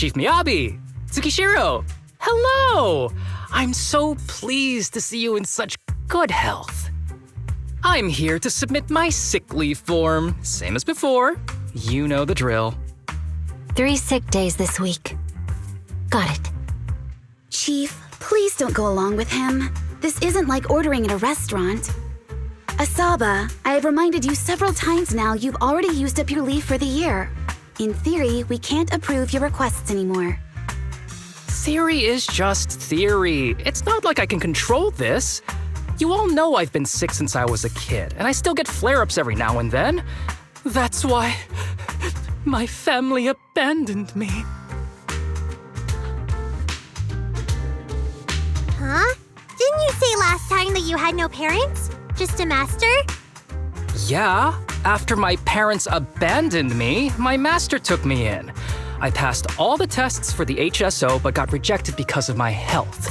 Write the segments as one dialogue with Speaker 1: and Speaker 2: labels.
Speaker 1: Chief Miyabi! Tsukishiro! Hello! I'm so pleased to see you in such good health. I'm here to submit my sick leave form, same as before. You know the drill.
Speaker 2: 3 sick days this week. Got it.
Speaker 3: Chief, please don't go along with him. This isn't like ordering at a restaurant. Asaba, I have reminded you several times now you've already used up your leave for the year. In theory, we can't approve your requests anymore.
Speaker 1: Theory is just theory. It's not like I can control this. You all know I've been sick since I was a kid, and I still get flare-ups every now and then. That's why my family abandoned me.
Speaker 4: Huh? Didn't you say last time that you had no parents? Just a master?
Speaker 1: Yeah, after my parents abandoned me, my master took me in. I passed all the tests for the HSO but got rejected because of my health.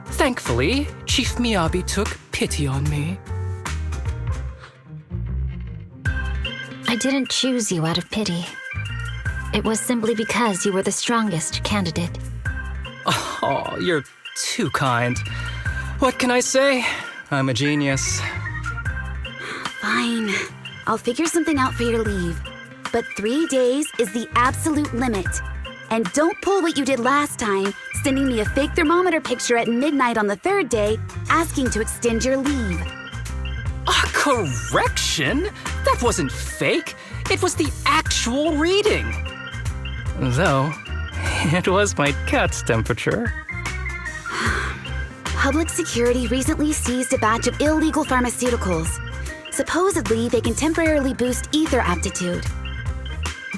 Speaker 1: Thankfully, Chief Miyabi took pity on me.
Speaker 2: I didn't choose you out of pity. It was simply because you were the strongest candidate.
Speaker 1: Oh, you're too kind. What can I say? I'm a genius.
Speaker 3: Fine. I'll figure something out for your leave. But 3 days is the absolute limit. And don't pull what you did last time, sending me a fake thermometer picture at midnight on the 3rd day, asking to extend your leave.
Speaker 1: A correction? That wasn't fake. It was the actual reading. Though, it was my cat's temperature.
Speaker 3: Public security recently seized a batch of illegal pharmaceuticals. Supposedly, they can temporarily boost ether aptitude.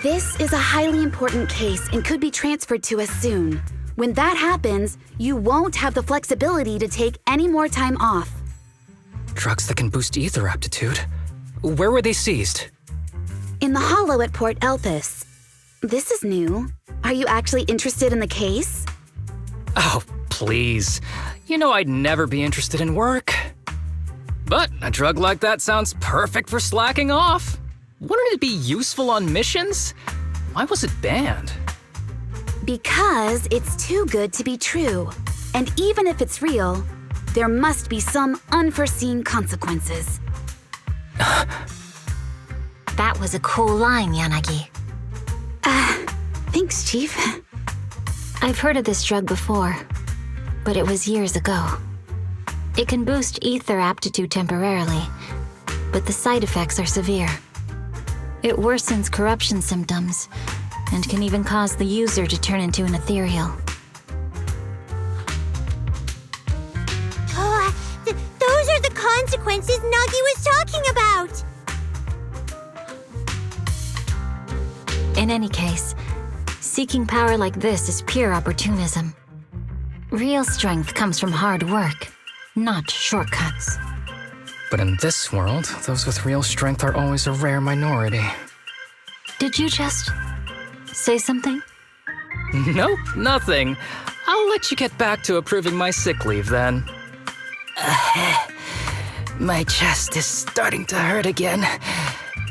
Speaker 3: This is a highly important case and could be transferred to us soon. When that happens, you won't have the flexibility to take any more time off.
Speaker 1: Drugs that can boost ether aptitude? Where were they seized?
Speaker 3: In the hollow at Port Elpis. This is new. Are you actually interested in the case?
Speaker 1: Oh, please. You know I'd never be interested in work. But a drug like that sounds perfect for slacking off. Wouldn't it be useful on missions? Why was it banned?
Speaker 3: Because it's too good to be true. And even if it's real, there must be some unforeseen consequences.
Speaker 2: That was a cool line, Yanagi.
Speaker 3: Thanks, Chief.
Speaker 2: I've heard of this drug before, but it was years ago. It can boost ether aptitude temporarily, but the side effects are severe. It worsens corruption symptoms and can even cause the user to turn into an ethereal.
Speaker 4: Oh, those are the consequences Nagi was talking about!
Speaker 2: In any case, seeking power like this is pure opportunism. Real strength comes from hard work, not shortcuts.
Speaker 1: But in this world, those with real strength are always a rare minority.
Speaker 2: Did you just say something?
Speaker 1: Nope, nothing. I'll let you get back to approving my sick leave then. My chest is starting to hurt again.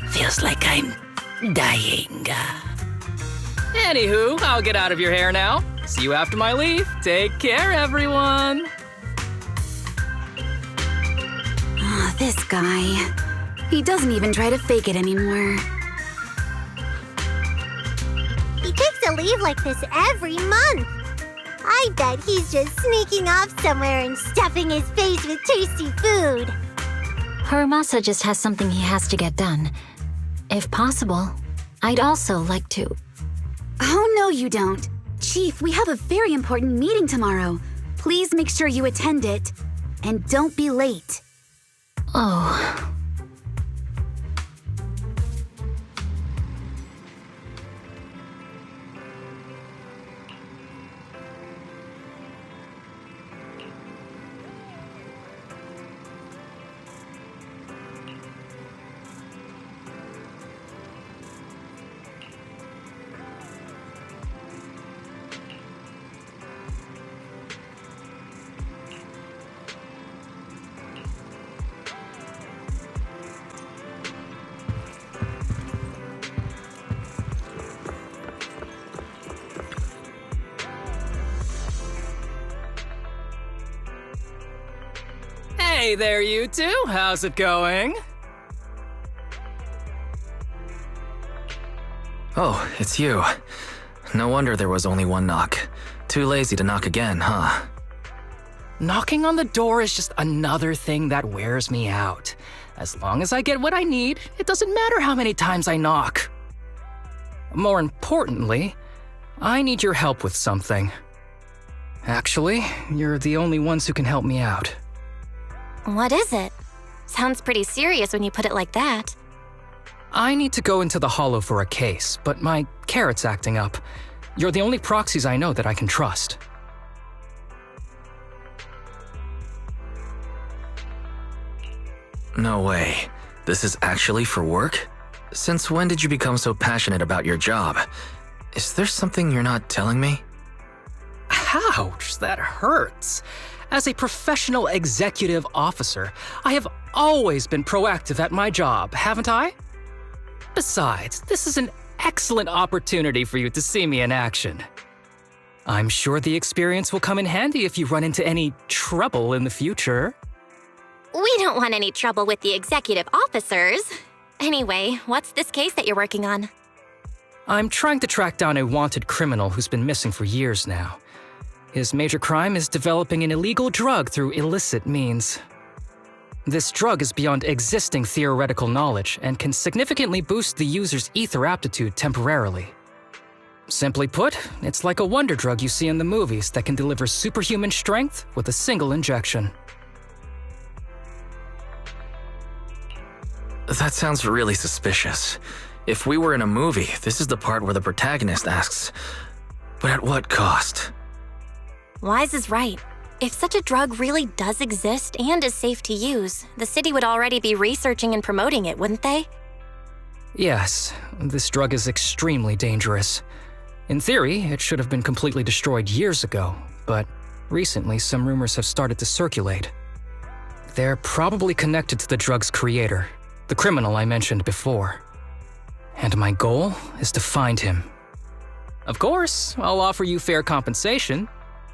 Speaker 1: Feels like I'm dying. Anywho, I'll get out of your hair now. See you after my leave. Take care, everyone.
Speaker 3: Oh, this guy. He doesn't even try to fake it anymore.
Speaker 4: He takes a leave like this every month. I bet he's just sneaking off somewhere and stuffing his face with tasty food.
Speaker 2: Harumasa just has something he has to get done. If possible, I'd also like to.
Speaker 3: Oh, no, you don't. Chief, we have a very important meeting tomorrow. Please make sure you attend it. And don't be late.
Speaker 2: Oh.
Speaker 1: Hey there, you two. How's it going?
Speaker 5: Oh, it's you. No wonder there was only one knock. Too lazy to knock again, huh?
Speaker 1: Knocking on the door is just another thing that wears me out. As long as I get what I need, it doesn't matter how many times I knock. More importantly, I need your help with something. Actually, you're the only ones who can help me out.
Speaker 6: What is it? Sounds pretty serious when you put it like that.
Speaker 1: I need to go into the Hollow for a case, but my carrot's acting up. You're the only proxies I know that I can trust.
Speaker 5: No way. This is actually for work? Since when did you become so passionate about your job? Is there something you're not telling me?
Speaker 1: Ouch, that hurts. As a professional executive officer, I have always been proactive at my job, haven't I? Besides, this is an excellent opportunity for you to see me in action. I'm sure the experience will come in handy if you run into any trouble in the future.
Speaker 6: We don't want any trouble with the executive officers. Anyway, what's this case that you're working on?
Speaker 1: I'm trying to track down a wanted criminal who's been missing for years now. His major crime is developing an illegal drug through illicit means. This drug is beyond existing theoretical knowledge and can significantly boost the user's ether aptitude temporarily. Simply put, it's like a wonder drug you see in the movies that can deliver superhuman strength with a single injection.
Speaker 5: That sounds really suspicious. If we were in a movie, this is the part where the protagonist asks, but at what cost?
Speaker 6: Wise is right. If such a drug really does exist and is safe to use, the city would already be researching and promoting it, wouldn't they?
Speaker 1: Yes, this drug is extremely dangerous. In theory, it should have been completely destroyed years ago, but recently some rumors have started to circulate. They're probably connected to the drug's creator, the criminal I mentioned before. And my goal is to find him. Of course, I'll offer you fair compensation.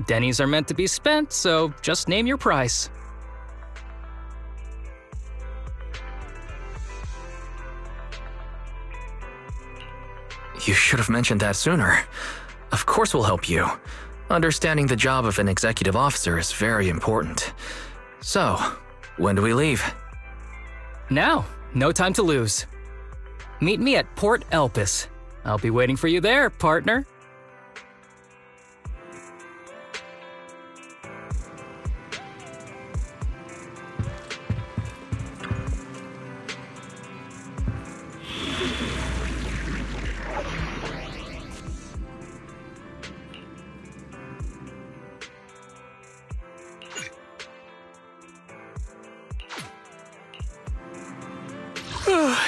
Speaker 1: Dennies are meant to be spent, so just name your price.
Speaker 5: You should have mentioned that sooner. Of course we'll help you. Understanding the job of an executive officer is very important. So, when do we leave?
Speaker 1: Now, no time to lose. Meet me at Port Elpis. I'll be waiting for you there, partner.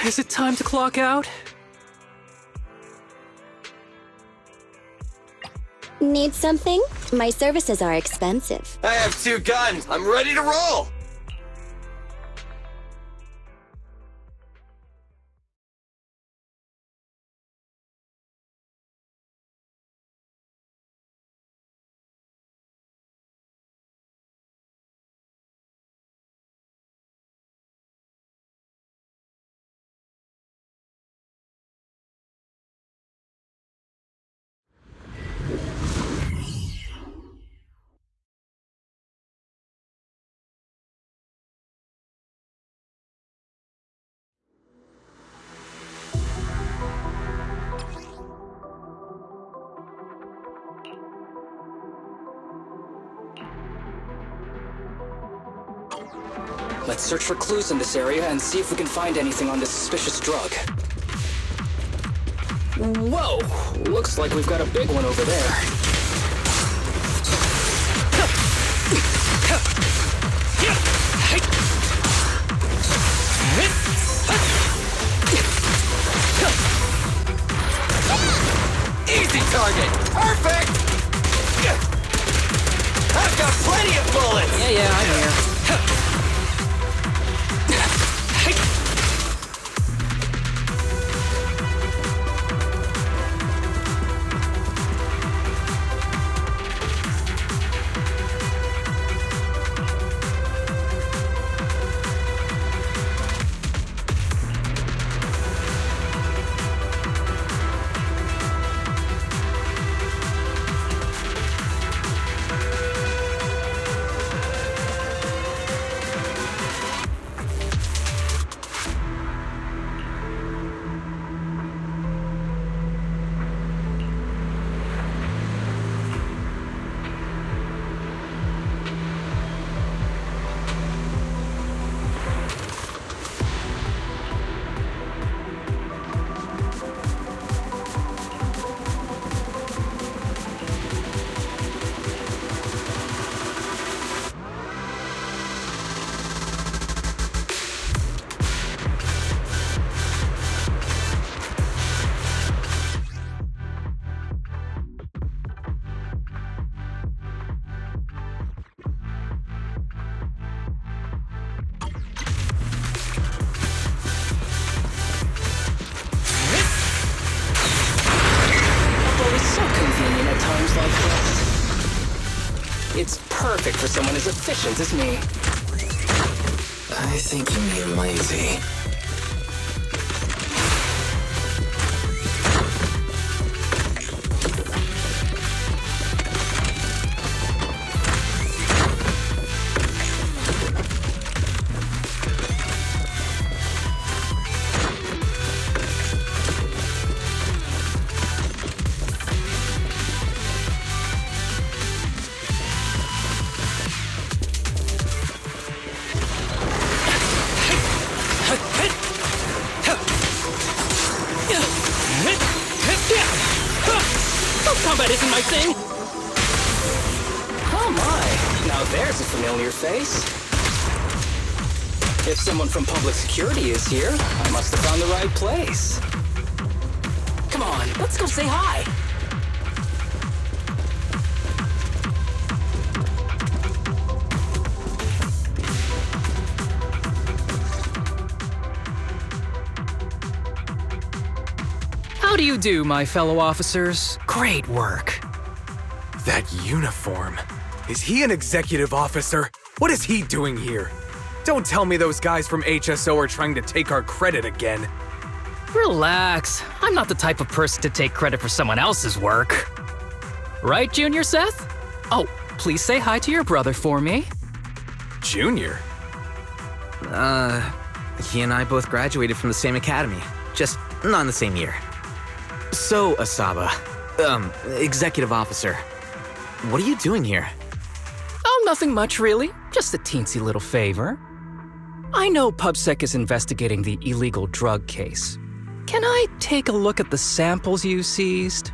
Speaker 1: Is it time to clock out?
Speaker 7: Need something? My services are expensive.
Speaker 8: I have 2 guns. I'm ready to roll.
Speaker 1: Let's search for clues in this area and see if we can find anything on this suspicious drug. Whoa! Looks like we've got a big one over there.
Speaker 8: Easy target. Perfect. I've got plenty of bullets.
Speaker 1: Yeah, I'm here. like this. It's perfect for someone as efficient as me.
Speaker 5: I think you mean lazy.
Speaker 1: Combat isn't my thing! Oh my, now there's a familiar face. If someone from public security is here, I must have found the right place. Come on, let's go say hi. How do you do, my fellow officers? Great work.
Speaker 9: That uniform. Is he an executive officer? What is he doing here? Don't tell me those guys from HSO are trying to take our credit again.
Speaker 1: Relax. I'm not the type of person to take credit for someone else's work. Right, Junior Seth? Oh, please say hi to your brother for me.
Speaker 9: Junior?
Speaker 10: He and I both graduated from the same academy, just not in the same year. So, Asaba, executive officer, what are you doing here?
Speaker 1: Oh, nothing much, really. Just a teensy little favor. I know PubSec is investigating the illegal drug case. Can I take a look at the samples you seized?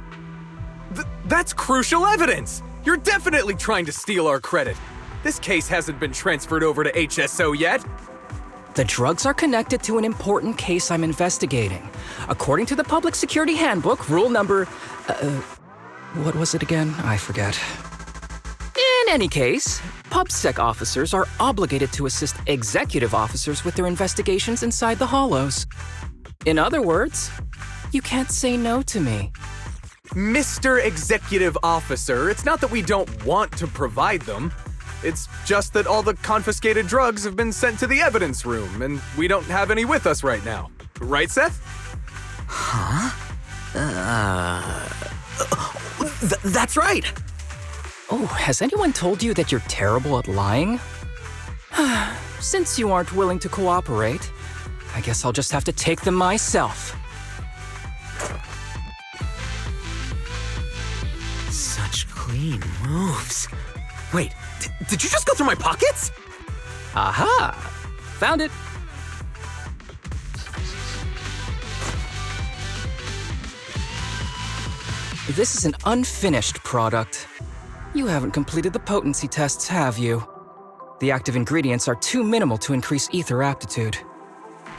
Speaker 9: That's crucial evidence! You're definitely trying to steal our credit. This case hasn't been transferred over to HSO yet.
Speaker 1: The drugs are connected to an important case I'm investigating. According to the Public Security Handbook, rule number... what was it again? I forget. In any case, PubSec officers are obligated to assist executive officers with their investigations inside the Hollows. In other words, you can't say no to me.
Speaker 9: Mr. Executive Officer, it's not that we don't want to provide them. It's just that all the confiscated drugs have been sent to the evidence room, and we don't have any with us right now. Right, Seth?
Speaker 10: Huh? That's right!
Speaker 1: Oh, has anyone told you that you're terrible at lying? Since you aren't willing to cooperate, I guess I'll just have to take them myself.
Speaker 10: Such clean moves. Wait, did you just go through my pockets?
Speaker 1: Aha! Found it! This is an unfinished product. You haven't completed the potency tests, have you? The active ingredients are too minimal to increase ether aptitude.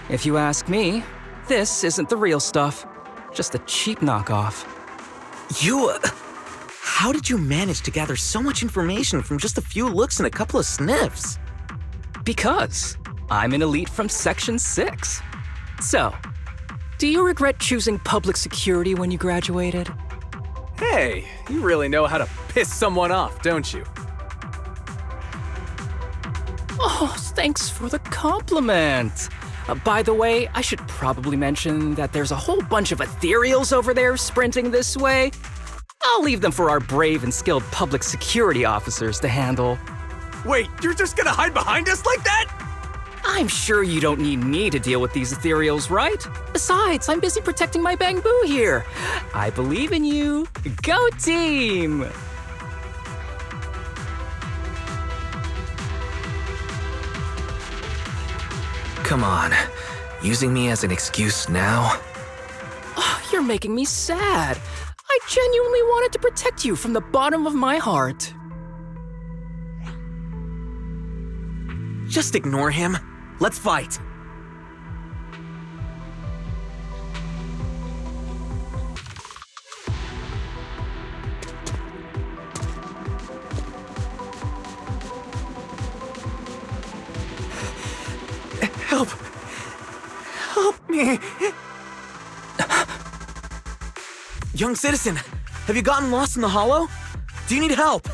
Speaker 1: If you ask me, this isn't the real stuff, just a cheap knockoff.
Speaker 10: How did you manage to gather so much information from just a few looks and a couple of sniffs?
Speaker 1: Because I'm an elite from Section 6. So, do you regret choosing public security when you graduated?
Speaker 9: Hey, you really know how to piss someone off, don't you?
Speaker 1: Oh, thanks for the compliment. By the way, I should probably mention that there's a whole bunch of ethereals over there sprinting this way. I'll leave them for our brave and skilled public security officers to handle.
Speaker 9: Wait, you're just gonna hide behind us like that?
Speaker 1: I'm sure you don't need me to deal with these ethereals, right? Besides, I'm busy protecting my bamboo here. I believe in you. Go team!
Speaker 5: Come on, using me as an excuse now?
Speaker 1: Oh, you're making me sad. I genuinely wanted to protect you from the bottom of my heart.
Speaker 10: Just ignore him. Let's fight.
Speaker 9: Help! Help me!
Speaker 10: Young citizen, have you gotten lost in the hollow? Do you need help?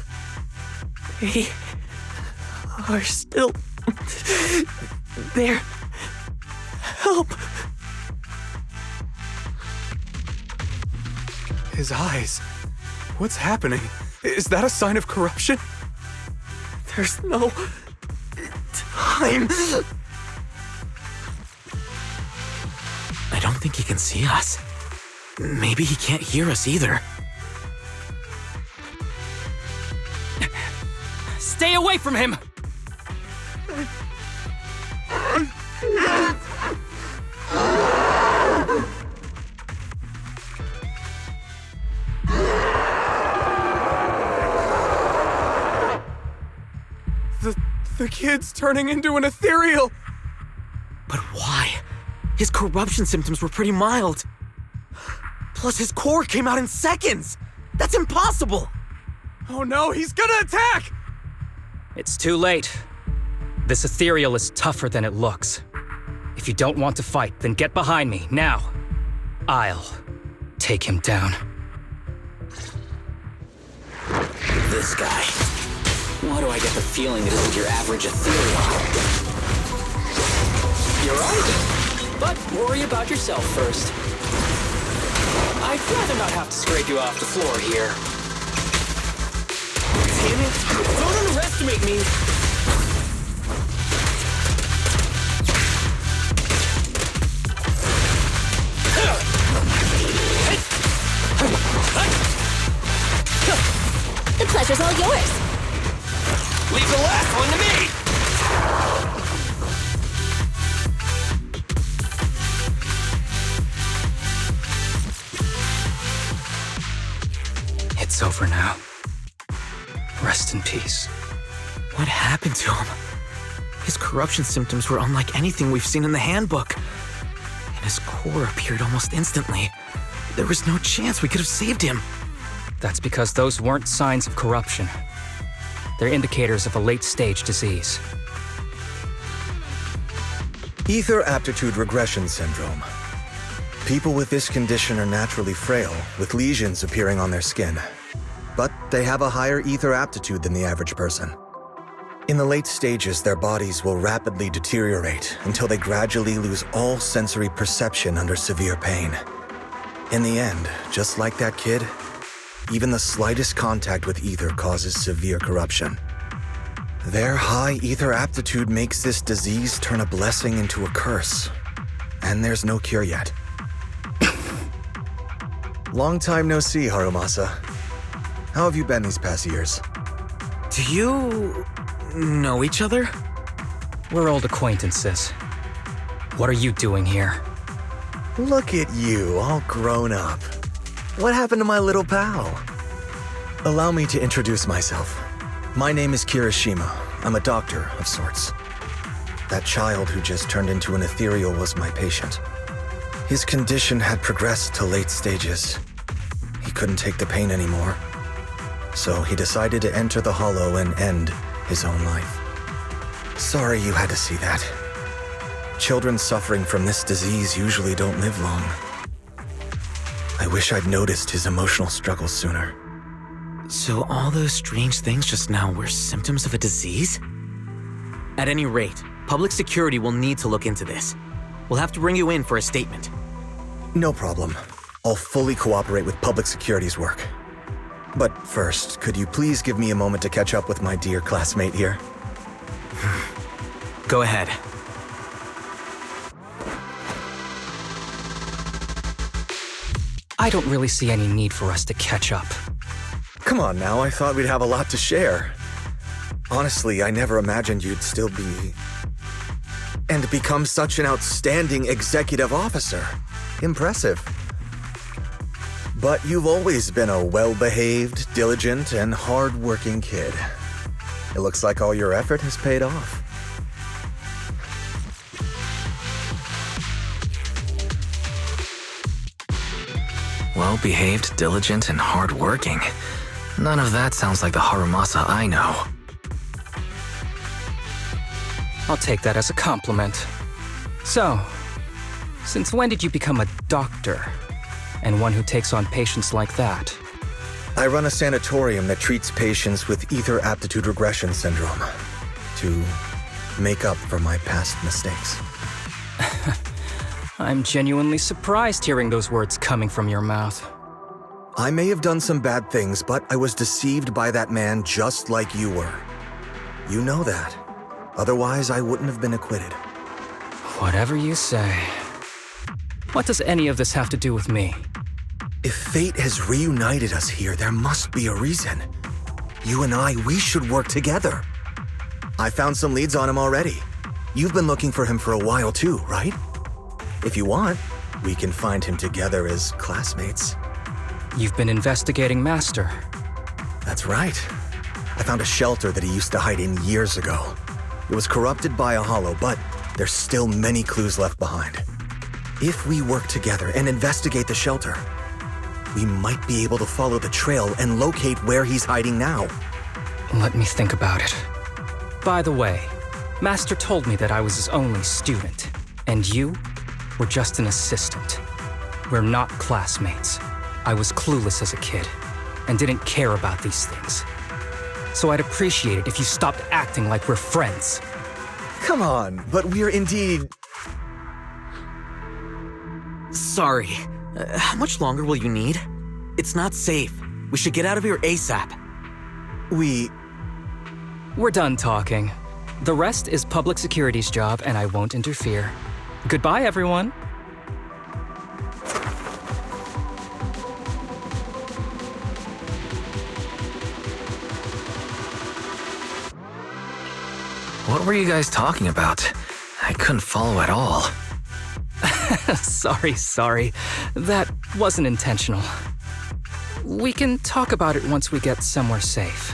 Speaker 11: They are still there. Help!
Speaker 9: His eyes. What's happening? Is that a sign of corruption?
Speaker 11: There's no time.
Speaker 10: I don't think he can see us. Maybe he can't hear us either.
Speaker 1: Stay away from him!
Speaker 9: The kid's turning into an ethereal!
Speaker 10: But why? His corruption symptoms were pretty mild. Plus, his core came out in seconds! That's impossible!
Speaker 9: Oh no, he's gonna attack!
Speaker 1: It's too late. This ethereal is tougher than it looks. If you don't want to fight, then get behind me, now. I'll take him down.
Speaker 11: This guy. Why do I get the feeling it isn't your average ethereal? You're right. But worry about yourself first. I'd rather not have to scrape you off the floor here. Damn it! Don't underestimate me!
Speaker 7: The pleasure's all yours.
Speaker 8: Leave the last one to me!
Speaker 1: It's over now. Rest in peace.
Speaker 10: What happened to him? His corruption symptoms were unlike anything we've seen in the handbook. And his core appeared almost instantly. There was no chance we could have saved him.
Speaker 1: That's because those weren't signs of corruption. They're indicators of a late-stage disease.
Speaker 12: Ether aptitude regression syndrome. People with this condition are naturally frail, with lesions appearing on their skin. But they have a higher ether aptitude than the average person. In the late stages, their bodies will rapidly deteriorate until they gradually lose all sensory perception under severe pain. In the end, just like that kid, even the slightest contact with ether causes severe corruption. Their high ether aptitude makes this disease turn a blessing into a curse. And there's no cure yet. Long time no see, Harumasa. How have you been these past years?
Speaker 10: Do you know each other?
Speaker 1: We're old acquaintances. What are you doing here?
Speaker 12: Look at you, all grown up. What happened to my little pal? Allow me to introduce myself. My name is Kirishima. I'm a doctor of sorts. That child who just turned into an ethereal was my patient. His condition had progressed to late stages. He couldn't take the pain anymore. So he decided to enter the Hollow and end his own life. Sorry you had to see that. Children suffering from this disease usually don't live long. I wish I'd noticed his emotional struggles sooner.
Speaker 10: So all those strange things just now were symptoms of a disease? At any rate, public security will need to look into this. We'll have to bring you in for a statement.
Speaker 12: No problem. I'll fully cooperate with public security's work. But first, could you please give me a moment to catch up with my dear classmate here?
Speaker 10: Go ahead.
Speaker 1: I don't really see any need for us to catch up.
Speaker 12: Come on now, I thought we'd have a lot to share. Honestly, I never imagined you'd still be... and become such an outstanding executive officer. Impressive. But you've always been a well-behaved, diligent, and hard-working kid. It looks like all your effort has paid off.
Speaker 5: Well-behaved, diligent, and hardworking. None of that sounds like the Harumasa I know.
Speaker 1: I'll take that as a compliment. So, since when did you become a doctor? And one who takes on patients like that?
Speaker 12: I run a sanatorium that treats patients with ether aptitude regression syndrome to make up for my past mistakes.
Speaker 1: I'm genuinely surprised hearing those words coming from your mouth.
Speaker 12: I may have done some bad things, but I was deceived by that man just like you were. You know that. Otherwise, I wouldn't have been acquitted.
Speaker 1: Whatever you say. What does any of this have to do with me?
Speaker 12: If fate has reunited us here, there must be a reason. You and I, we should work together. I found some leads on him already. You've been looking for him for a while too, right? If you want, we can find him together as classmates.
Speaker 1: You've been investigating Master.
Speaker 12: That's right. I found a shelter that he used to hide in years ago. It was corrupted by a hollow, but there's still many clues left behind. If we work together and investigate the shelter, we might be able to follow the trail and locate where he's hiding now.
Speaker 1: Let me think about it. By the way, Master told me that I was his only student, and you were just an assistant. We're not classmates. I was clueless as a kid, and didn't care about these things. So I'd appreciate it if you stopped acting like we're friends.
Speaker 12: Come on, but we're indeed...
Speaker 10: Sorry. How much longer will you need? It's not safe. We should get out of here ASAP.
Speaker 1: We're done talking. The rest is public security's job, and I won't interfere. Goodbye, everyone.
Speaker 5: What were you guys talking about? I couldn't follow at all.
Speaker 1: Sorry. That wasn't intentional. We can talk about it once we get somewhere safe.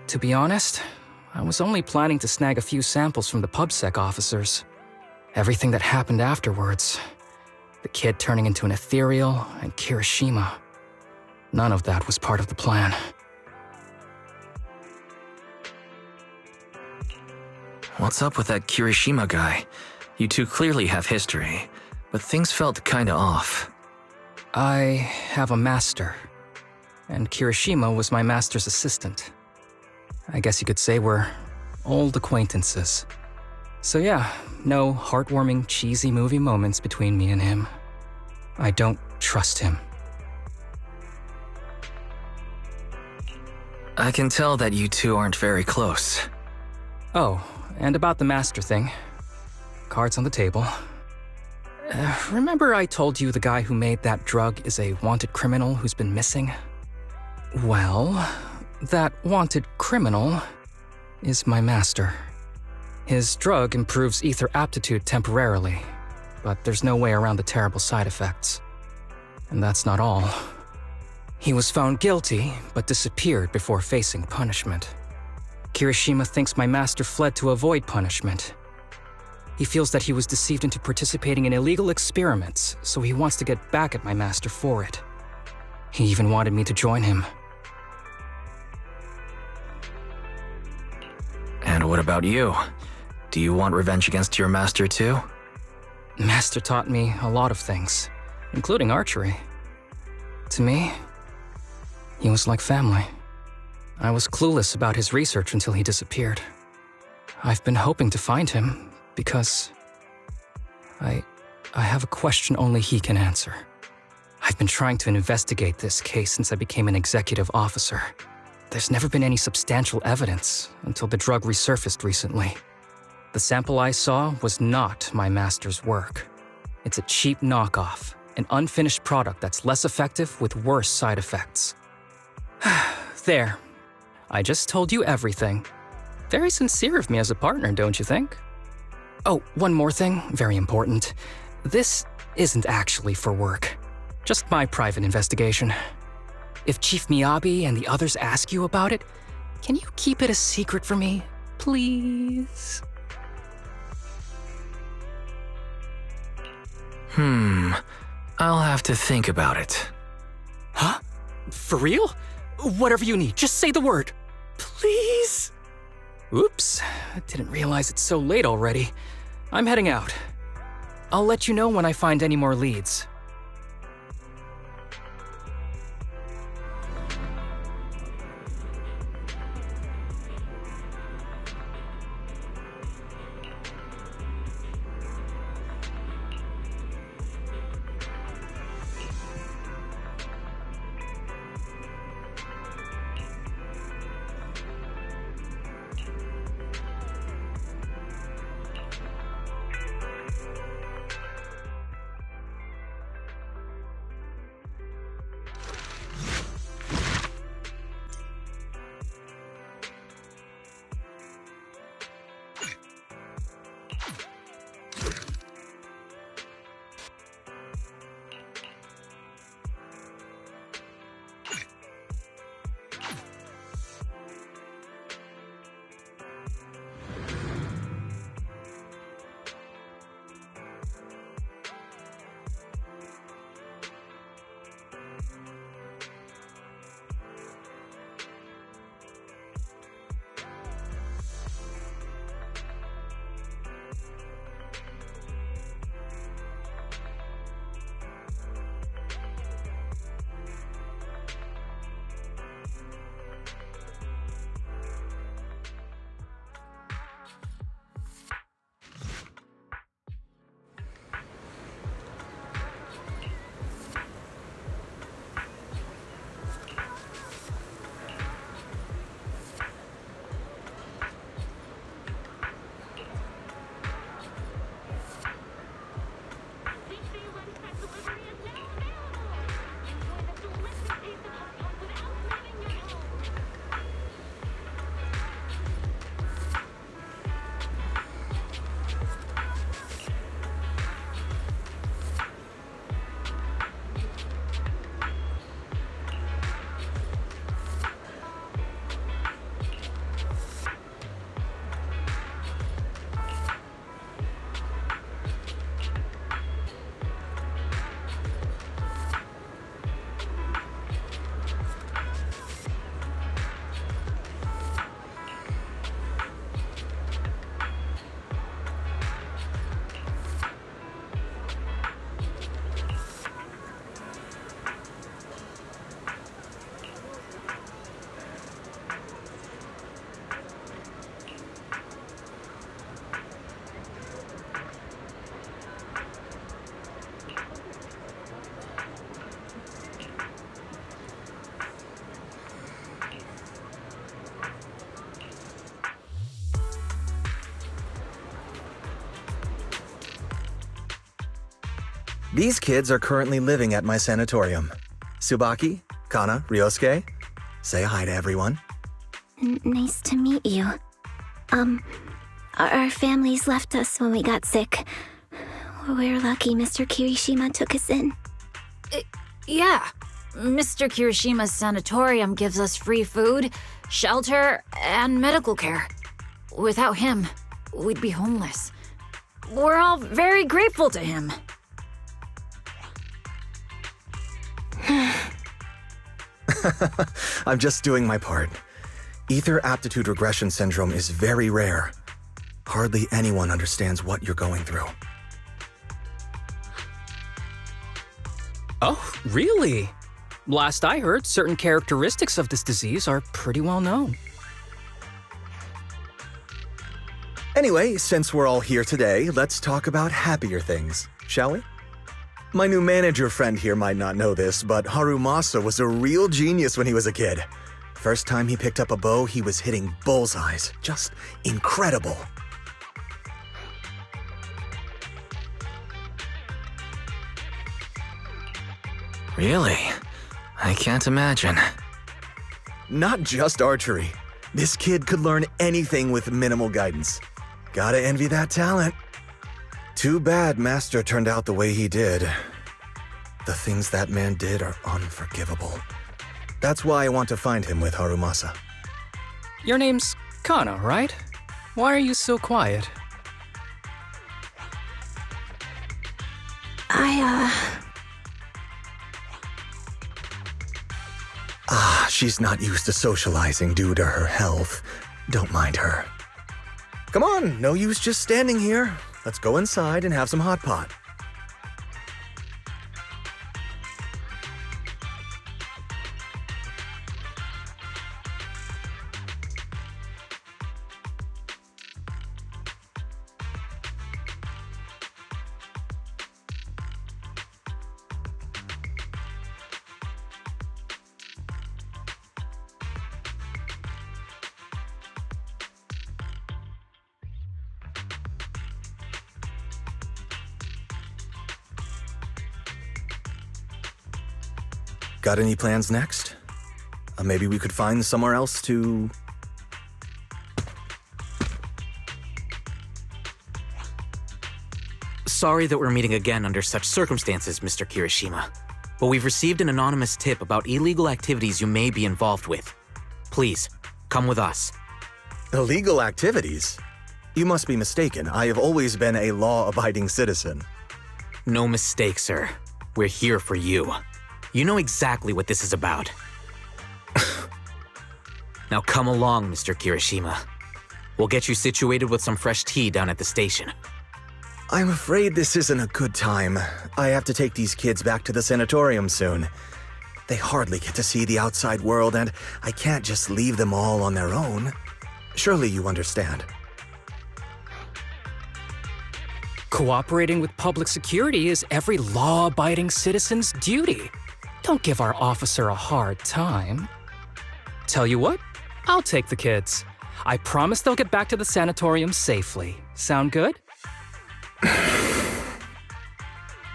Speaker 1: To be honest, I was only planning to snag a few samples from the PubSec officers. Everything that happened afterwards, the kid turning into an ethereal and Kirishima, none of that was part of the plan.
Speaker 5: What's up with that Kirishima guy? You two clearly have history, but things felt kinda off.
Speaker 1: I have a master, and Kirishima was my master's assistant. I guess you could say we're old acquaintances. So yeah, no heartwarming, cheesy movie moments between me and him. I don't trust him.
Speaker 5: I can tell that you two aren't very close.
Speaker 1: Oh, and about the master thing. Cards on the table. Remember I told you the guy who made that drug is a wanted criminal who's been missing? Well, that wanted criminal is my master. His drug improves ether aptitude temporarily, but there's no way around the terrible side effects. And that's not all. He was found guilty, but disappeared before facing punishment. Kirishima thinks my master fled to avoid punishment. He feels that he was deceived into participating in illegal experiments, so he wants to get back at my master for it. He even wanted me to join him.
Speaker 5: And what about you? Do you want revenge against your master too?
Speaker 1: Master taught me a lot of things, including archery. To me, he was like family. I was clueless about his research until he disappeared. I've been hoping to find him because I have a question only he can answer. I've been trying to investigate this case since I became an executive officer. There's never been any substantial evidence until the drug resurfaced recently. The sample I saw was not my master's work. It's a cheap knockoff, an unfinished product that's less effective with worse side effects. There. I just told you everything. Very sincere of me as a partner, don't you think? Oh, one more thing, very important. This isn't actually for work. Just my private investigation. If Chief Miyabi and the others ask you about it, can you keep it a secret for me, please?
Speaker 5: I'll have to think about it.
Speaker 1: Huh? For real? Whatever you need, just say the word. Please? Oops, I didn't realize it's so late already. I'm heading out. I'll let you know when I find any more leads.
Speaker 12: These kids are currently living at my sanatorium. Tsubaki, Kana, Ryosuke, say hi to everyone.
Speaker 7: Nice to meet you. Our families left us when we got sick. We're lucky Mr. Kirishima took us in.
Speaker 13: Yeah. Mr. Kirishima's sanatorium gives us free food, shelter, and medical care. Without him, we'd be homeless. We're all very grateful to him.
Speaker 12: I'm just doing my part. Ether aptitude regression syndrome is very rare. Hardly anyone understands what you're going through.
Speaker 1: Oh, really? Last I heard, certain characteristics of this disease are pretty well known.
Speaker 12: Anyway, since we're all here today, let's talk about happier things, shall we? My new manager friend here might not know this, but Harumasa was a real genius when he was a kid. First time he picked up a bow, he was hitting bullseyes. Just incredible.
Speaker 5: Really? I can't imagine.
Speaker 12: Not just archery. This kid could learn anything with minimal guidance. Gotta envy that talent. Too bad Master turned out the way he did. The things that man did are unforgivable. That's why I want to find him with Harumasa.
Speaker 1: Your name's Kana, right? Why are you so quiet?
Speaker 12: She's not used to socializing due to her health. Don't mind her. Come on, no use just standing here. Let's go inside and have some hot pot. Got any plans next? Maybe we could find somewhere else to...
Speaker 10: Sorry that we're meeting again under such circumstances, Mr. Kirishima. But we've received an anonymous tip about illegal activities you may be involved with. Please, come with us.
Speaker 12: Illegal activities? You must be mistaken. I have always been a law-abiding citizen.
Speaker 10: No mistake, sir. We're here for you. You know exactly what this is about. Now come along, Mr. Kirishima. We'll get you situated with some fresh tea down at the station.
Speaker 12: I'm afraid this isn't a good time. I have to take these kids back to the sanatorium soon. They hardly get to see the outside world, and I can't just leave them all on their own. Surely you understand.
Speaker 1: Cooperating with public security is every law-abiding citizen's duty. Don't give our officer a hard time. Tell you what, I'll take the kids. I promise they'll get back to the sanatorium safely. Sound good?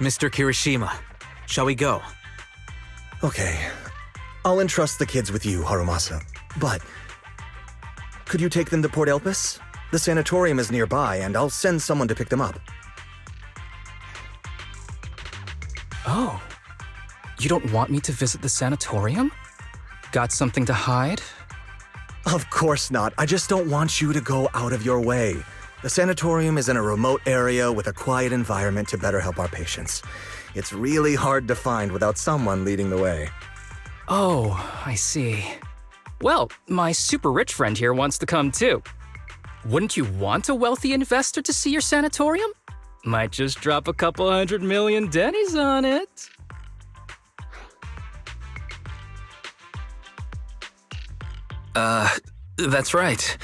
Speaker 10: Mr. Kirishima, shall we go?
Speaker 12: Okay. I'll entrust the kids with you, Harumasa. But could you take them to Port Elpis? The sanatorium is nearby, and I'll send someone to pick them up.
Speaker 1: Oh. You don't want me to visit the sanatorium? Got something to hide?
Speaker 12: Of course not. I just don't want you to go out of your way. The sanatorium is in a remote area with a quiet environment to better help our patients. It's really hard to find without someone leading the way.
Speaker 1: Oh, I see. Well, my super rich friend here wants to come too. Wouldn't you want a wealthy investor to see your sanatorium? Might just drop a couple $100 million dennies on it.
Speaker 5: That's right.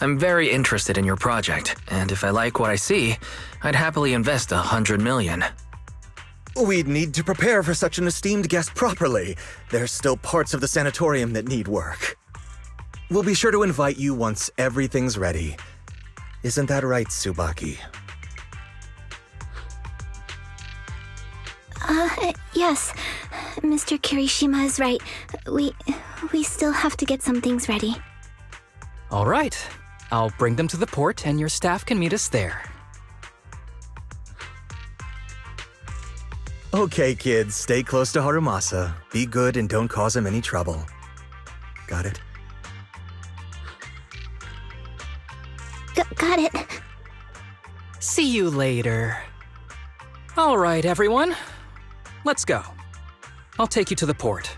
Speaker 5: I'm very interested in your project, and if I like what I see, I'd happily invest $100 million.
Speaker 12: We'd need to prepare for such an esteemed guest properly. There's still parts of the sanatorium that need work. We'll be sure to invite you once everything's ready. Isn't that right, Tsubaki?
Speaker 7: Yes. Mr. Kirishima is right. We still have to get some things ready.
Speaker 1: All right. I'll bring them to the port and your staff can meet us there.
Speaker 12: Okay, kids, stay close to Harumasa. Be good and don't cause him any trouble. Got it?
Speaker 7: Got it.
Speaker 1: See you later. All right, everyone. Let's go. I'll take you to the port.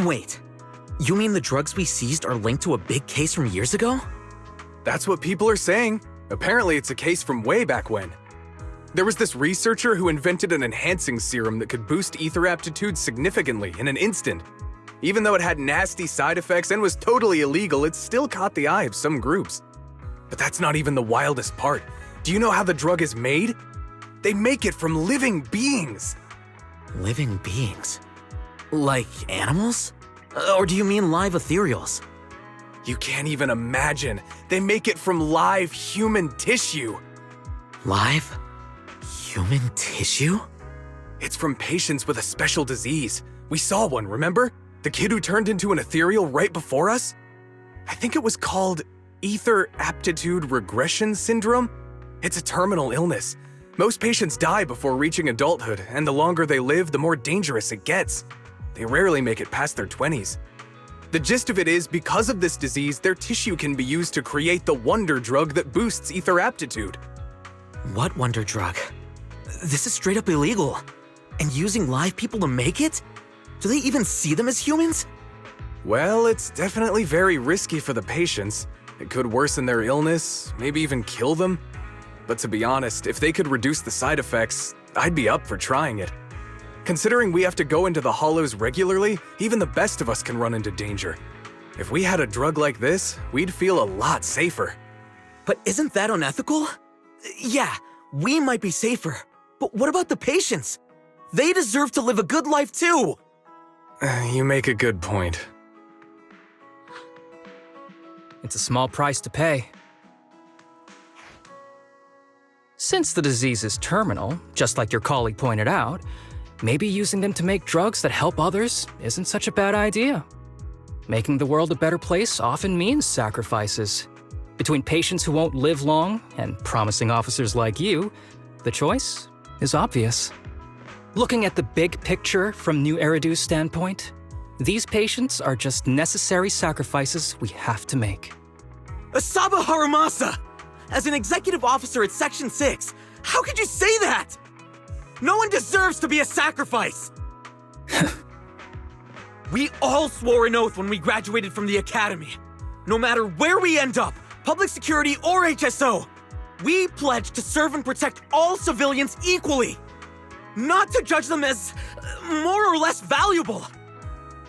Speaker 10: Wait. You mean the drugs we seized are linked to a big case from years ago?
Speaker 9: That's what people are saying. Apparently, it's a case from way back when. There was this researcher who invented an enhancing serum that could boost ether aptitude significantly in an instant. Even though it had nasty side effects and was totally illegal, it still caught the eye of some groups. But that's not even the wildest part. Do you know how the drug is made? They make it from living beings.
Speaker 10: Living beings? Like animals? Or do you mean live ethereals?
Speaker 9: You can't even imagine. They make it from live human tissue.
Speaker 10: Live? Human tissue?
Speaker 9: It's from patients with a special disease. We saw one, remember? The kid who turned into an ethereal right before us? I think it was called ether aptitude regression syndrome. It's a terminal illness. Most patients die before reaching adulthood, and the longer they live, the more dangerous it gets. They rarely make it past their 20s. The gist of it is, because of this disease, their tissue can be used to create the wonder drug that boosts ether aptitude.
Speaker 10: What wonder drug? This is straight up illegal. And using live people to make it? Do they even see them as humans?
Speaker 9: Well, it's definitely very risky for the patients. It could worsen their illness, maybe even kill them. But to be honest, if they could reduce the side effects, I'd be up for trying it. Considering we have to go into the hollows regularly, even the best of us can run into danger. If we had a drug like this, we'd feel a lot safer.
Speaker 10: But isn't that unethical? Yeah, we might be safer. But what about the patients? They deserve to live a good life too!
Speaker 9: You make a good point.
Speaker 1: It's a small price to pay. Since the disease is terminal, just like your colleague pointed out, maybe using them to make drugs that help others isn't such a bad idea. Making the world a better place often means sacrifices. Between patients who won't live long and promising officers like you, the choice is obvious. Looking at the big picture from New Eridu's standpoint, these patients are just necessary sacrifices we have to make.
Speaker 10: Asaba Harumasa! As an executive officer at Section 6, how could you say that? No one deserves to be a sacrifice! We all swore an oath when we graduated from the academy. No matter where we end up, public security or HSO, we pledge to serve and protect all civilians equally. Not to judge them as more or less valuable.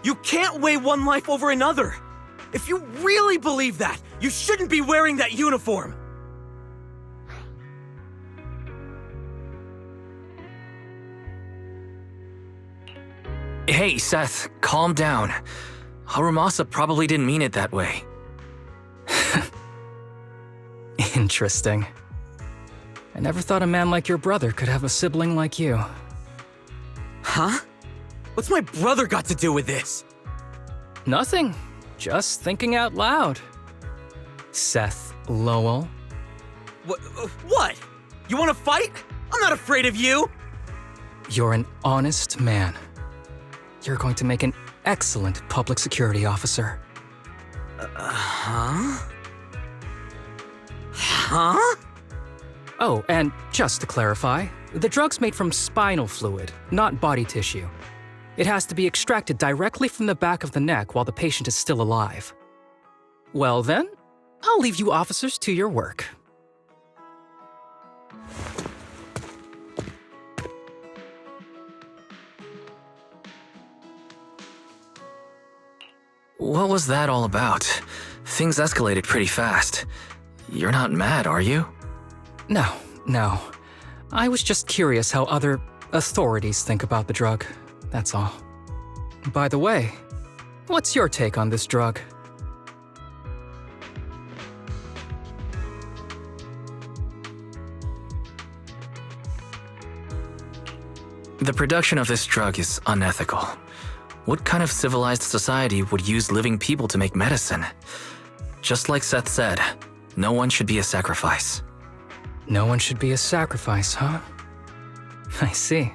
Speaker 10: You can't weigh one life over another. If you really believe that, you shouldn't be wearing that uniform.
Speaker 5: Hey, Seth, calm down. Harumasa probably didn't mean it that way.
Speaker 1: Interesting. I never thought a man like your brother could have a sibling like you.
Speaker 10: Huh? What's my brother got to do with this?
Speaker 1: Nothing. Just thinking out loud. Seth Lowell.
Speaker 10: What? You want to fight? I'm not afraid of you!
Speaker 1: You're an honest man. You're going to make an excellent public security officer.
Speaker 10: Huh? Huh?
Speaker 1: Oh, and just to clarify, the drug's made from spinal fluid, not body tissue. It has to be extracted directly from the back of the neck while the patient is still alive. Well then, I'll leave you officers to your work.
Speaker 5: What was that all about? Things escalated pretty fast. You're not mad, are you?
Speaker 1: No. I was just curious how other authorities think about the drug, that's all. By the way, what's your take on this drug?
Speaker 5: The production of this drug is unethical. What kind of civilized society would use living people to make medicine? Just like Seth said, no one should be a sacrifice.
Speaker 1: No one should be a sacrifice, huh? I see.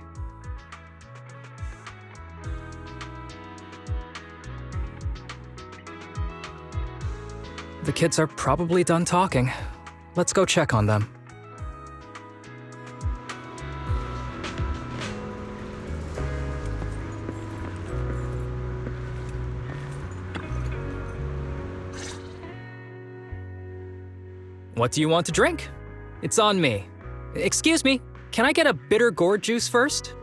Speaker 1: The kids are probably done talking. Let's go check on them. What do you want to drink? It's on me. Excuse me, can I get a bitter gourd juice first?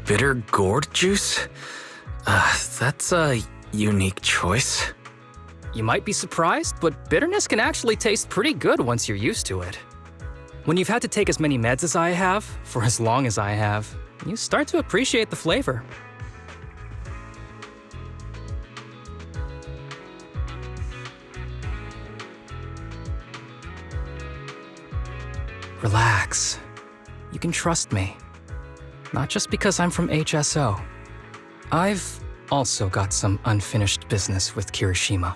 Speaker 5: Bitter gourd juice? That's a unique choice.
Speaker 1: You might be surprised, but bitterness can actually taste pretty good once you're used to it. When you've had to take as many meds as I have, for as long as I have, you start to appreciate the flavor. Relax. You can trust me. Not just because I'm from HSO. I've also got some unfinished business with Kirishima.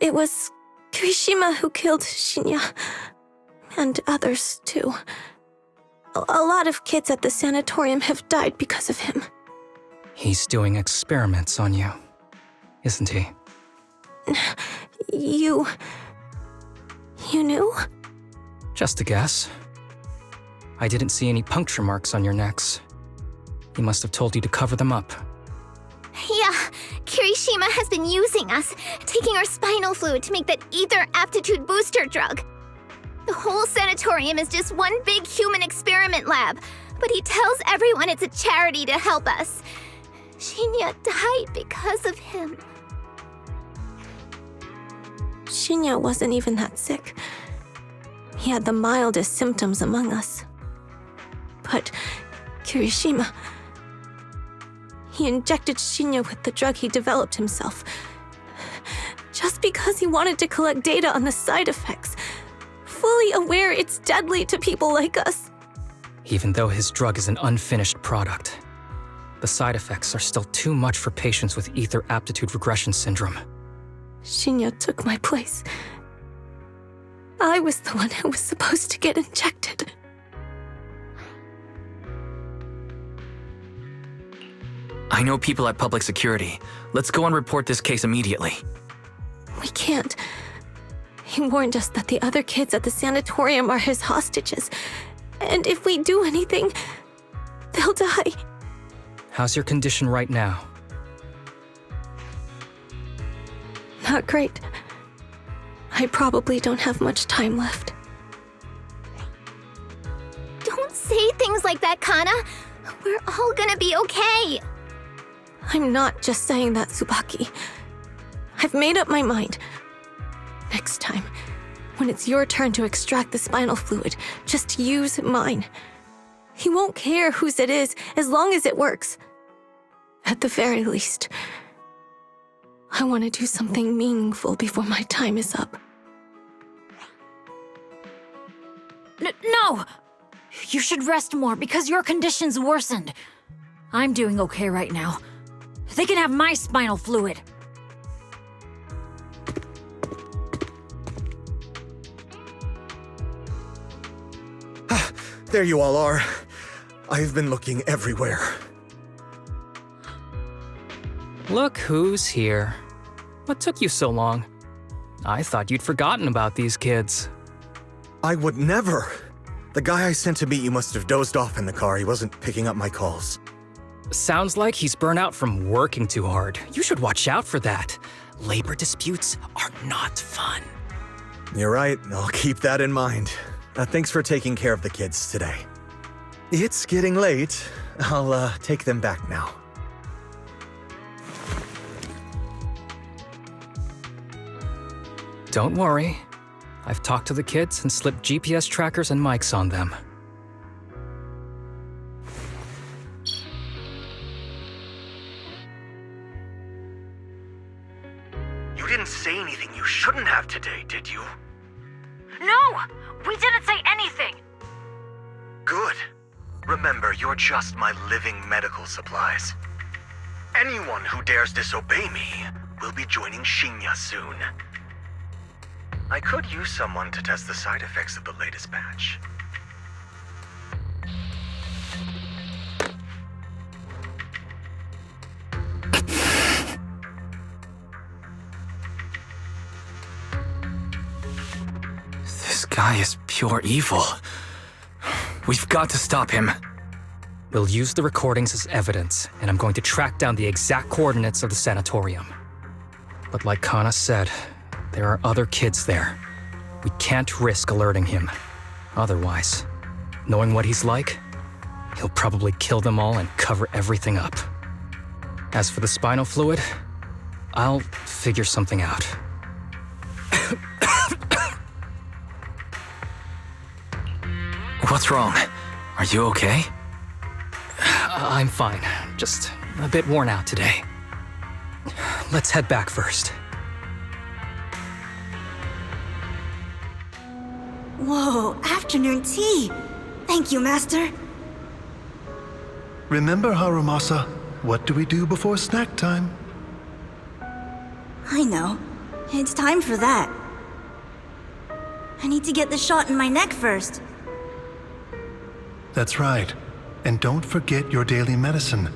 Speaker 6: It was Kirishima who killed Shinya. And others, too. A lot of kids at the sanatorium have died because of him.
Speaker 1: He's doing experiments on you, isn't he?
Speaker 6: You knew?
Speaker 1: Just a guess. I didn't see any puncture marks on your necks. He must have told you to cover them up.
Speaker 7: Yeah, Kirishima has been using us, taking our spinal fluid to make that ether aptitude booster drug. The whole sanatorium is just one big human experiment lab, but he tells everyone it's a charity to help us. Shinya died because of him.
Speaker 6: Shinya wasn't even that sick. He had the mildest symptoms among us. But Kirishima... He injected Shinya with the drug he developed himself. Just because he wanted to collect data on the side effects, fully aware it's deadly to people like us.
Speaker 1: Even though his drug is an unfinished product, the side effects are still too much for patients with ether aptitude regression syndrome.
Speaker 6: Shinya took my place. I was the one who was supposed to get injected.
Speaker 5: I know people at public security. Let's go and report this case immediately.
Speaker 6: We can't. He warned us that the other kids at the sanatorium are his hostages. And if we do anything, they'll die.
Speaker 1: How's your condition right now?
Speaker 6: Not great. I probably don't have much time left.
Speaker 7: Don't say things like that, Kana. We're all gonna be okay.
Speaker 6: I'm not just saying that, Tsubaki. I've made up my mind. Next time, when it's your turn to extract the spinal fluid, just use mine. He won't care whose it is, as long as it works. At the very least, I want to do something meaningful before my time is up.
Speaker 13: No! You should rest more because your condition's worsened. I'm doing okay right now. They can have my spinal fluid.
Speaker 12: There you all are. I've been looking everywhere.
Speaker 1: Look who's here. What took you so long? I thought you'd forgotten about these kids.
Speaker 12: I would never. The guy I sent to meet you must have dozed off in the car. He wasn't picking up my calls.
Speaker 1: Sounds like he's burnt out from working too hard. You should watch out for that. Labor disputes are not fun.
Speaker 12: You're right. I'll keep that in mind. Thanks for taking care of the kids today. It's getting late. I'll take them back now.
Speaker 1: Don't worry. I've talked to the kids and slipped GPS trackers and mics on them.
Speaker 12: You didn't say anything you shouldn't have today, did you?
Speaker 13: No! We didn't say anything!
Speaker 12: Good. Remember, you're just my living medical supplies. Anyone who dares disobey me will be joining Shinya soon. I could use someone to test the side effects of the latest batch.
Speaker 5: This guy is pure evil. We've got to stop him.
Speaker 1: We'll use the recordings as evidence, and I'm going to track down the exact coordinates of the sanatorium. But like Kana said, there are other kids there. We can't risk alerting him. Otherwise, knowing what he's like, he'll probably kill them all and cover everything up. As for the spinal fluid, I'll figure something out.
Speaker 5: What's wrong? Are you okay?
Speaker 1: I'm fine, just a bit worn out today. Let's head back first.
Speaker 14: Whoa, afternoon tea! Thank you, Master.
Speaker 15: Remember, Harumasa, what do we do before snack time?
Speaker 14: I know. It's time for that. I need to get the shot in my neck first.
Speaker 15: That's right. And don't forget your daily medicine.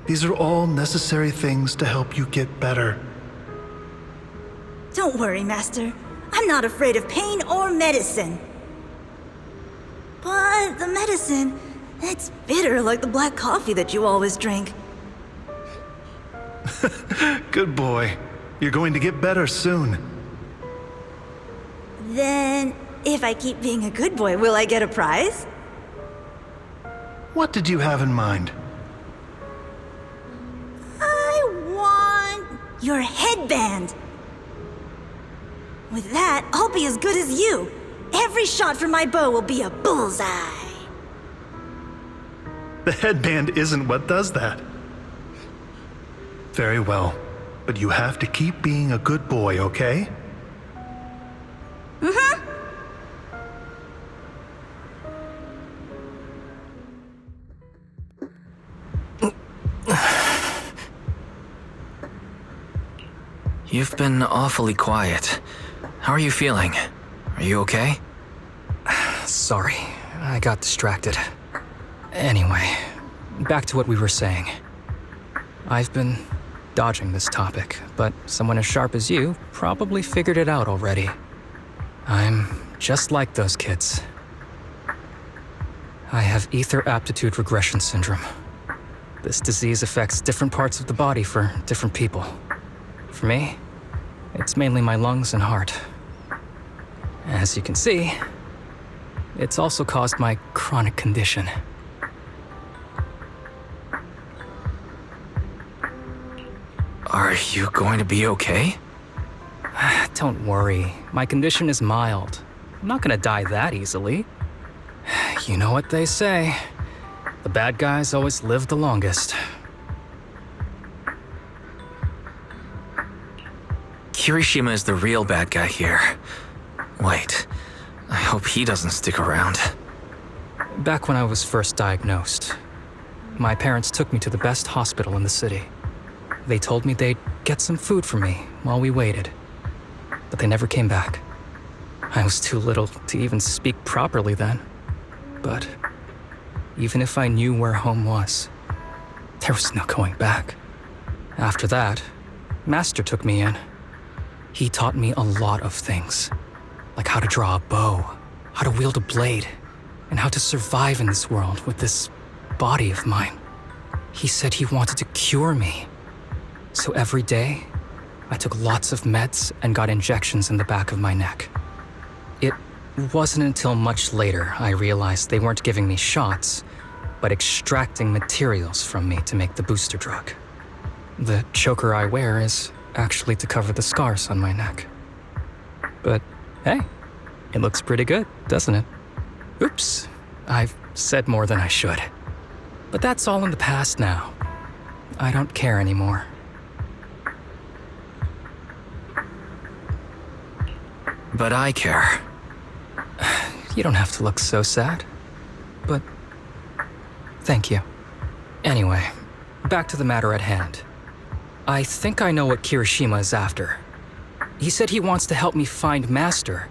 Speaker 15: These are all necessary things to help you get better.
Speaker 14: Don't worry, Master. I'm not afraid of pain or medicine. But the medicine, it's bitter like the black coffee that you always drink.
Speaker 15: Good boy. You're going to get better soon.
Speaker 14: Then, if I keep being a good boy, will I get a prize?
Speaker 15: What did you have in mind?
Speaker 14: I want your headband. With that, I'll be as good as you. Every shot from my bow will be a bullseye.
Speaker 15: The headband isn't what does that. Very well, but you have to keep being a good boy, okay?
Speaker 14: Mm-hmm.
Speaker 5: You've been awfully quiet. How are you feeling? Are you okay?
Speaker 1: Sorry, I got distracted. Anyway, back to what we were saying. I've been dodging this topic, but someone as sharp as you probably figured it out already. I'm just like those kids. I have ether aptitude regression syndrome. This disease affects different parts of the body for different people. For me, it's mainly my lungs and heart. As you can see, it's also caused my chronic condition.
Speaker 5: Are you going to be okay?
Speaker 1: Don't worry, my condition is mild. I'm not gonna die that easily. You know what they say, the bad guys always live the longest.
Speaker 5: Kirishima is the real bad guy here. Wait, I hope he doesn't stick around.
Speaker 1: Back when I was first diagnosed, my parents took me to the best hospital in the city. They told me they'd get some food for me while we waited, but they never came back. I was too little to even speak properly then. But even if I knew where home was, there was no going back. After that, Master took me in. He taught me a lot of things, like how to draw a bow, how to wield a blade, and how to survive in this world with this body of mine. He said he wanted to cure me. So every day, I took lots of meds and got injections in the back of my neck. It wasn't until much later I realized they weren't giving me shots, but extracting materials from me to make the booster drug. The choker I wear is actually to cover the scars on my neck. But hey, it looks pretty good, doesn't it? Oops, I've said more than I should. But that's all in the past now. I don't care anymore.
Speaker 5: But I care.
Speaker 1: You don't have to look so sad. But thank you. Anyway, back to the matter at hand. I think I know what Kirishima is after. He said he wants to help me find Master,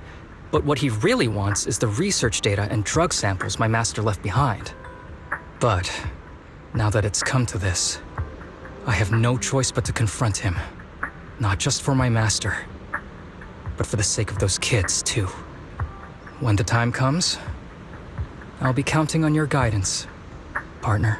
Speaker 1: but what he really wants is the research data and drug samples my master left behind. But now that it's come to this, I have no choice but to confront him. Not just for my master, but for the sake of those kids, too. When the time comes, I'll be counting on your guidance, partner.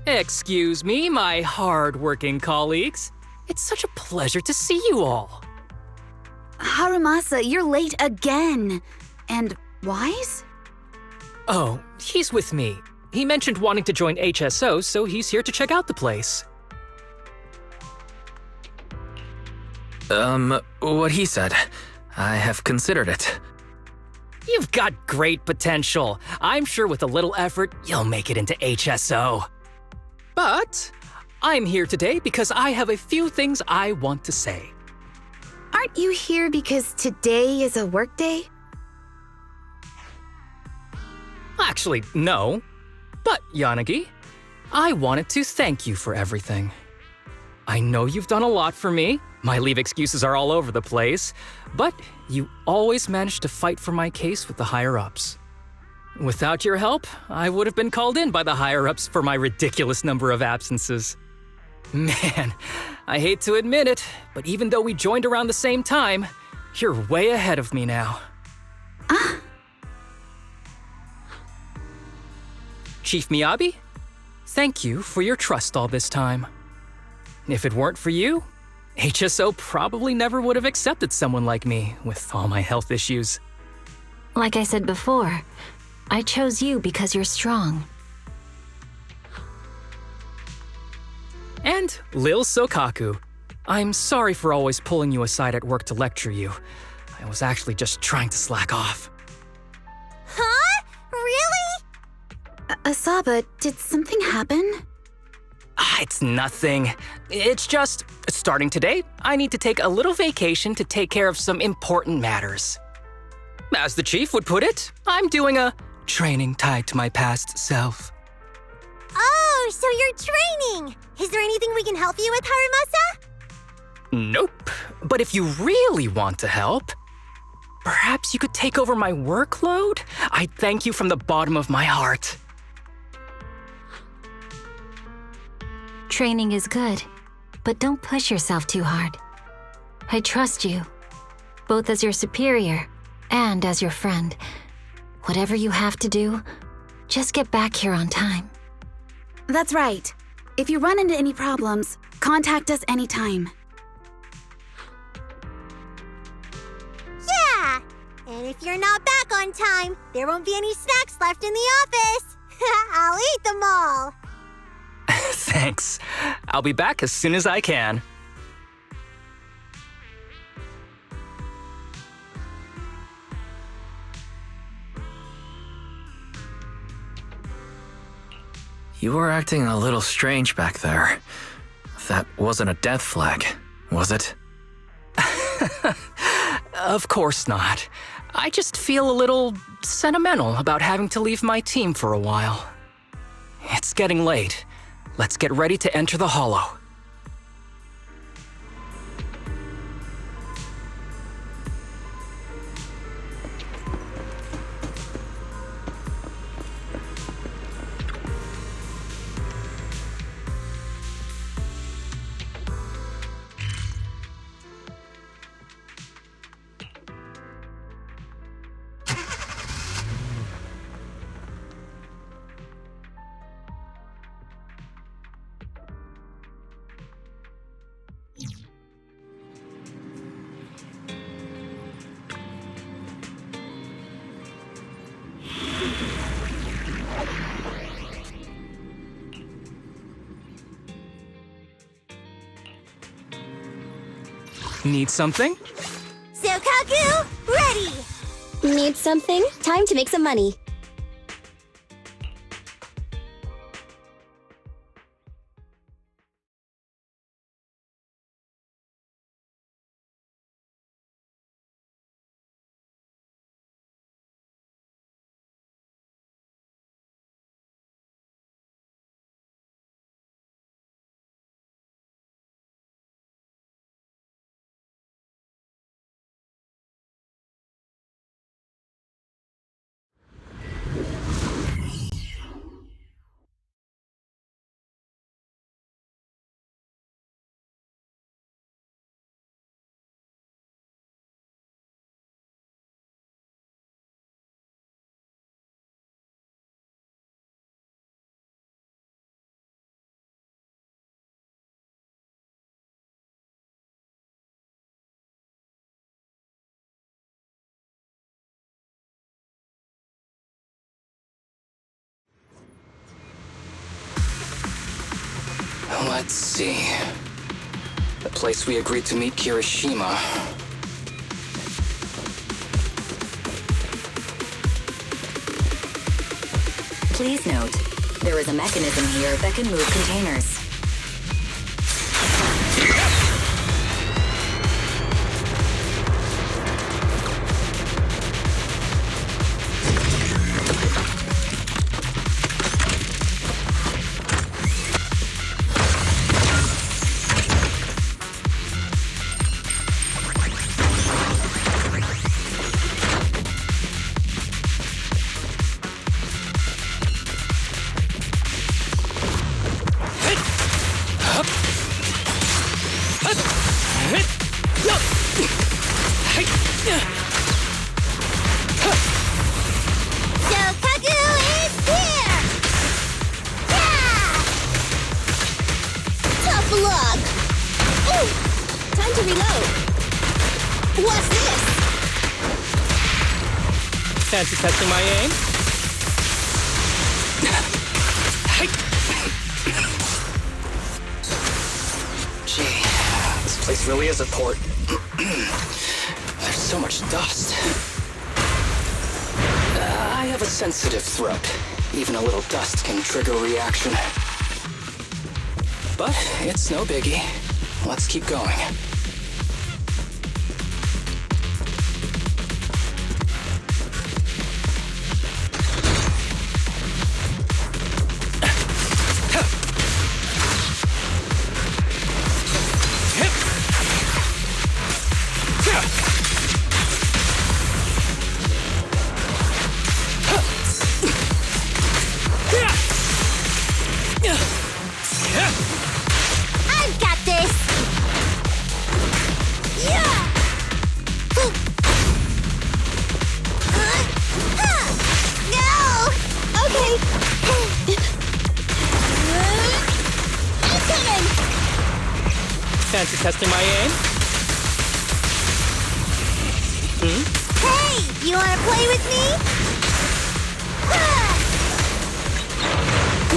Speaker 1: Excuse me, my hard-working colleagues. It's such a pleasure to see you all.
Speaker 3: Harumasa, you're late again. And Wise?
Speaker 1: Oh, he's with me. He mentioned wanting to join HSO, so he's here to check out the place.
Speaker 5: What he said. I have considered it.
Speaker 1: You've got great potential. I'm sure with a little effort, you'll make it into HSO. But I'm here today because I have a few things I want to say.
Speaker 3: Aren't you here because today is a work day?
Speaker 1: Actually, no. But, Yanagi, I wanted to thank you for everything. I know you've done a lot for me. My leave excuses are all over the place. But you always managed to fight for my case with the higher-ups. Without your help, I would have been called in by the higher-ups for my ridiculous number of absences. Man, I hate to admit it, but even though we joined around the same time, you're way ahead of me now. Chief Miyabi, thank you for your trust all this time. If it weren't for you, HSO probably never would have accepted someone like me with all my health issues.
Speaker 2: Like I said before, I chose you because you're strong.
Speaker 1: And Lil Sokaku, I'm sorry for always pulling you aside at work to lecture you. I was actually just trying to slack off.
Speaker 4: Huh? Really?
Speaker 3: Asaba, did something happen?
Speaker 1: It's nothing. It's just, starting today, I need to take a little vacation to take care of some important matters. As the chief would put it, I'm doing a training tied to my past self.
Speaker 4: Oh, so you're training! Is there anything we can help you with, Harumasa?
Speaker 1: Nope. But if you really want to help, perhaps you could take over my workload? I'd thank you from the bottom of my heart.
Speaker 2: Training is good, but don't push yourself too hard. I trust you, both as your superior and as your friend. Whatever you have to do, just get back here on time.
Speaker 3: That's right. If you run into any problems, contact us anytime.
Speaker 4: Yeah! And if you're not back on time, there won't be any snacks left in the office. I'll eat them all.
Speaker 1: Thanks. I'll be back as soon as I can.
Speaker 5: You were acting a little strange back there. That wasn't a death flag, was it?
Speaker 1: Of course not. I just feel a little sentimental about having to leave my team for a while. It's getting late. Let's get ready to enter the Hollow. Need something?
Speaker 4: Sokaku, ready!
Speaker 16: Need something? Time to make some money.
Speaker 1: Let's see. The place we agreed to meet Kirishima.
Speaker 17: Please note, there is a mechanism here that can move containers.
Speaker 1: Fancy testing my aim? Gee, this place really is a port. There's so much dust. I have a sensitive throat. Even a little dust can trigger a reaction. But it's no biggie. Let's keep going.
Speaker 4: I've got this! Yeah! No! Okay! I'm coming!
Speaker 1: Fancy testing my aim?
Speaker 4: Hey! You wanna play with me?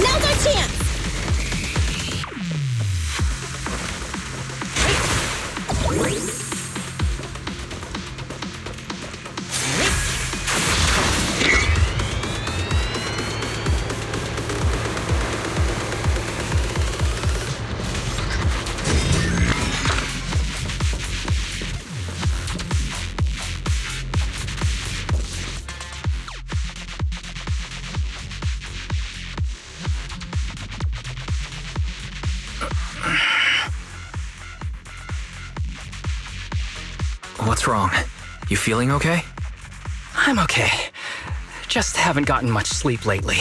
Speaker 4: Now's our chance!
Speaker 5: What's wrong? You feeling okay?
Speaker 1: I'm okay. Just haven't gotten much sleep lately.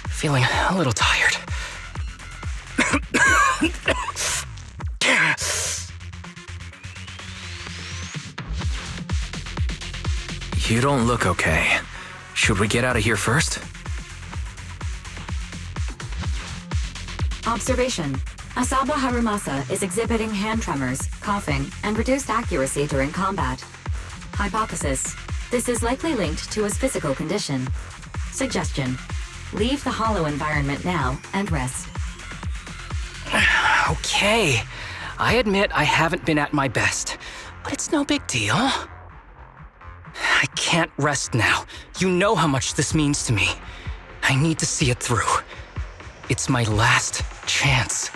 Speaker 1: Feeling a little tired.
Speaker 5: You don't look okay. Should we get out of here first?
Speaker 17: Observation. Asaba Harumasa is exhibiting hand tremors, coughing, and reduced accuracy during combat. Hypothesis. This is likely linked to his physical condition. Suggestion. Leave the hollow environment now and rest.
Speaker 1: Okay. I admit I haven't been at my best, but it's no big deal. I can't rest now. You know how much this means to me. I need to see it through. It's my last chance.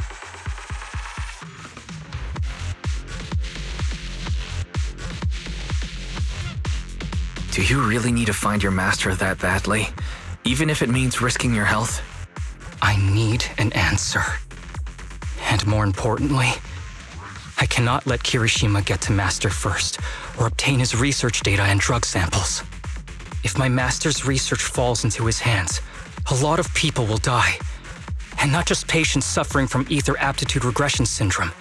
Speaker 5: Do you really need to find your master that badly? Even if it means risking your health?
Speaker 1: I need an answer. And more importantly, I cannot let Kirishima get to Master first, or obtain his research data and drug samples. If my Master's research falls into his hands, a lot of people will die. And not just patients suffering from ether aptitude regression syndrome,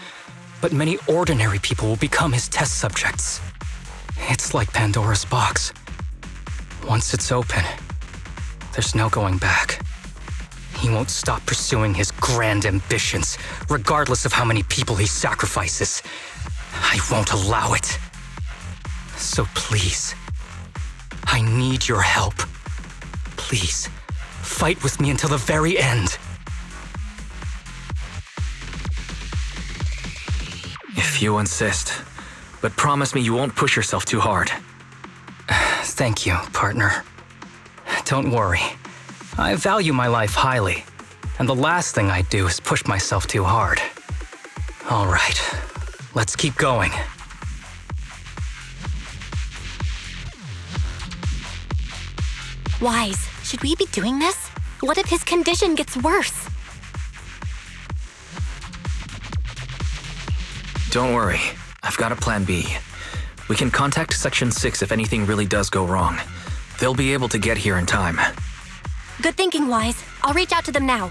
Speaker 1: but many ordinary people will become his test subjects. It's like Pandora's box. Once it's open, there's no going back. He won't stop pursuing his grand ambitions, regardless of how many people he sacrifices. I won't allow it. So please, I need your help. Please, fight with me until the very end.
Speaker 5: If you insist. But promise me you won't push yourself too hard.
Speaker 1: Thank you, partner. Don't worry. I value my life highly, and the last thing I do is push myself too hard. All right, let's keep going.
Speaker 18: Wise, should we be doing this? What if his condition gets worse?
Speaker 5: Don't worry, I've got a plan B. We can contact Section 6 if anything really does go wrong. They'll be able to get here in time.
Speaker 18: Good thinking, Wise. I'll reach out to them now.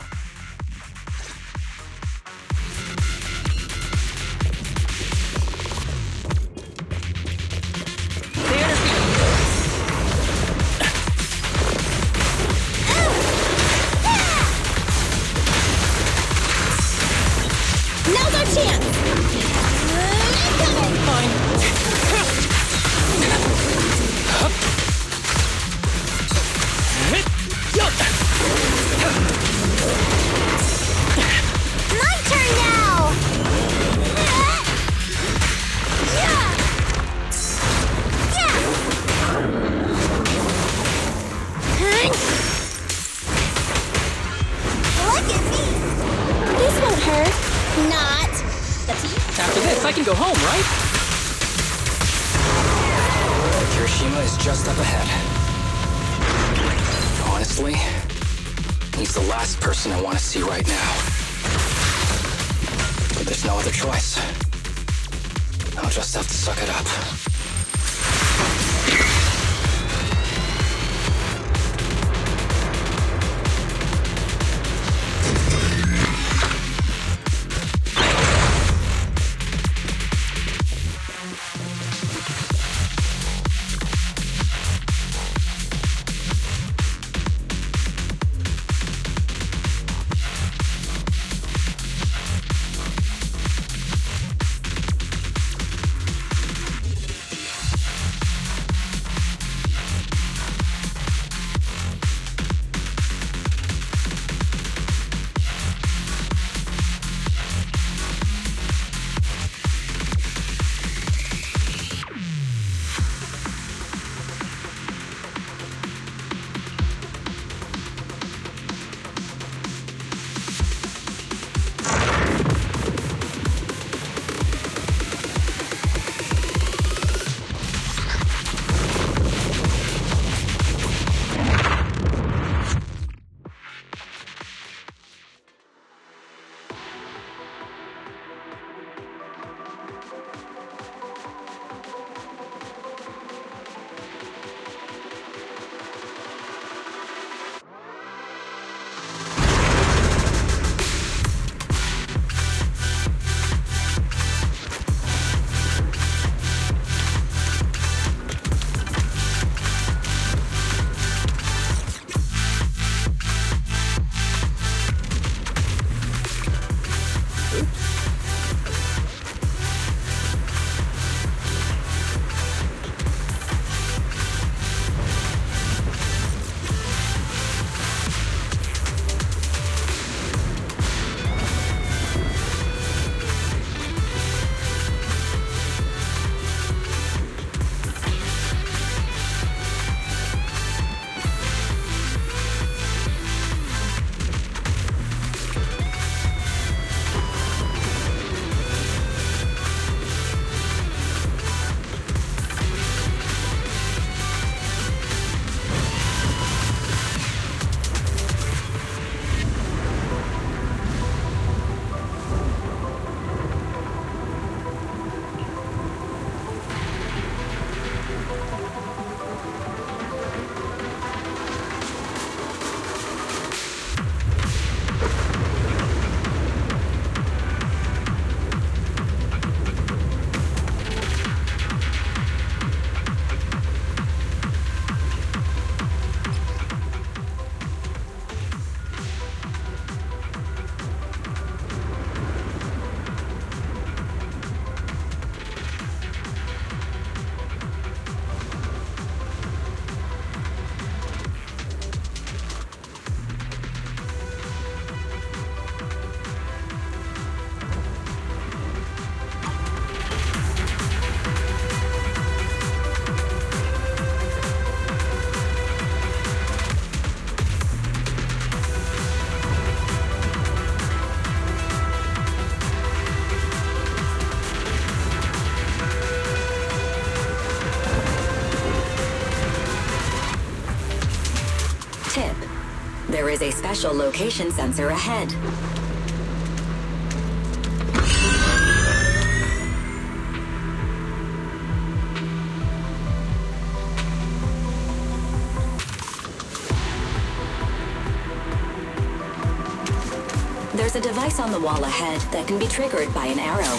Speaker 7: Now's our chance! Incoming! My turn now! Look at me! This won't hurt. Not.
Speaker 11: After this, I can go home, right?
Speaker 1: Kirishima is just up ahead. Honestly, he's the last person I want to see right now. But there's no other choice. I'll just have to suck it up.
Speaker 17: is a special location sensor ahead. There's a device on the wall ahead that can be triggered by an arrow.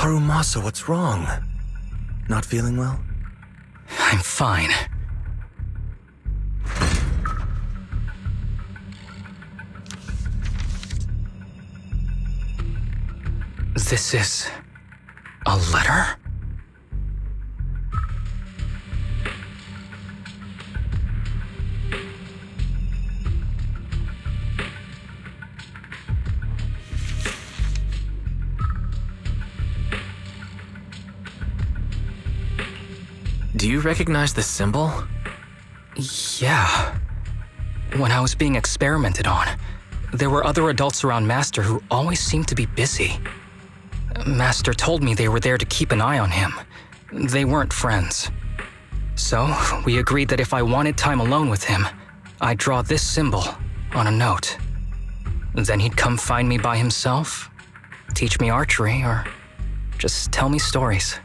Speaker 12: Harumasa, what's wrong? Not feeling well?
Speaker 1: I'm fine. This is a letter?
Speaker 5: Do you recognize this symbol?
Speaker 1: Yeah. When I was being experimented on, there were other adults around Master who always seemed to be busy. Master told me they were there to keep an eye on him. They weren't friends. So, we agreed that if I wanted time alone with him, I'd draw this symbol on a note. Then he'd come find me by himself, teach me archery, or just tell me stories.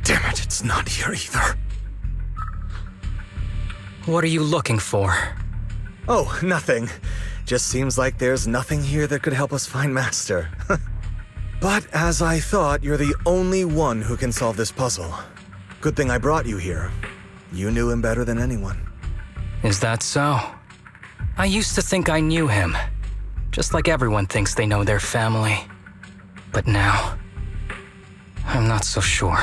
Speaker 12: Damn it, it's not here either.
Speaker 1: What are you looking for?
Speaker 12: Oh, nothing. Just seems like there's nothing here that could help us find Master. But as I thought, you're the only one who can solve this puzzle. Good thing I brought you here. You knew him better than anyone.
Speaker 1: Is that so? I used to think I knew him. Just like everyone thinks they know their family. But now, I'm not so sure.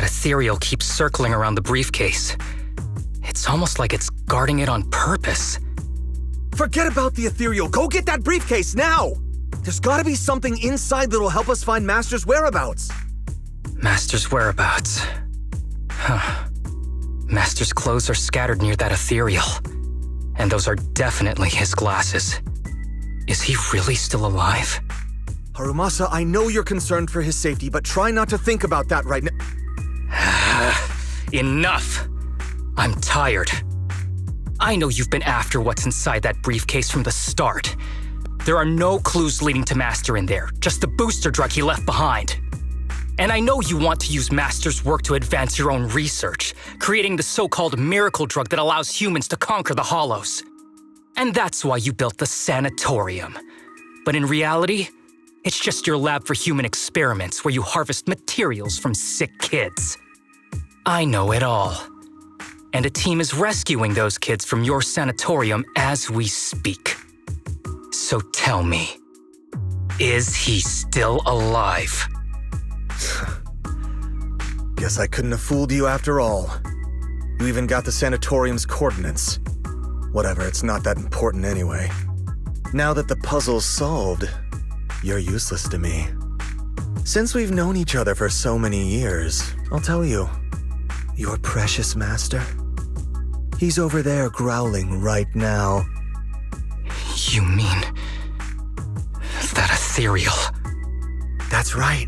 Speaker 1: That ethereal keeps circling around the briefcase. It's almost like it's guarding it on purpose.
Speaker 12: Forget about the ethereal. Go get that briefcase now! There's gotta be something inside that'll help us find Master's whereabouts.
Speaker 1: Master's whereabouts. Huh. Master's clothes are scattered near that ethereal. And those are definitely his glasses. Is he really still alive?
Speaker 12: Harumasa, I know you're concerned for his safety, but try not to think about that right now.
Speaker 1: Enough! I'm tired. I know you've been after what's inside that briefcase from the start. There are no clues leading to Master in there, just the booster drug he left behind. And I know you want to use Master's work to advance your own research, creating the so-called miracle drug that allows humans to conquer the Hollows. And that's why you built the sanatorium. But in reality, it's just your lab for human experiments where you harvest materials from sick kids. I know it all. And a team is rescuing those kids from your sanatorium as we speak. So tell me, is he still alive?
Speaker 12: Guess I couldn't have fooled you after all. You even got the sanatorium's coordinates. Whatever, it's not that important anyway. Now that the puzzle's solved, you're useless to me. Since we've known each other for so many years, I'll tell you, your precious master, he's over there growling right now.
Speaker 1: You mean that ethereal?
Speaker 12: That's right.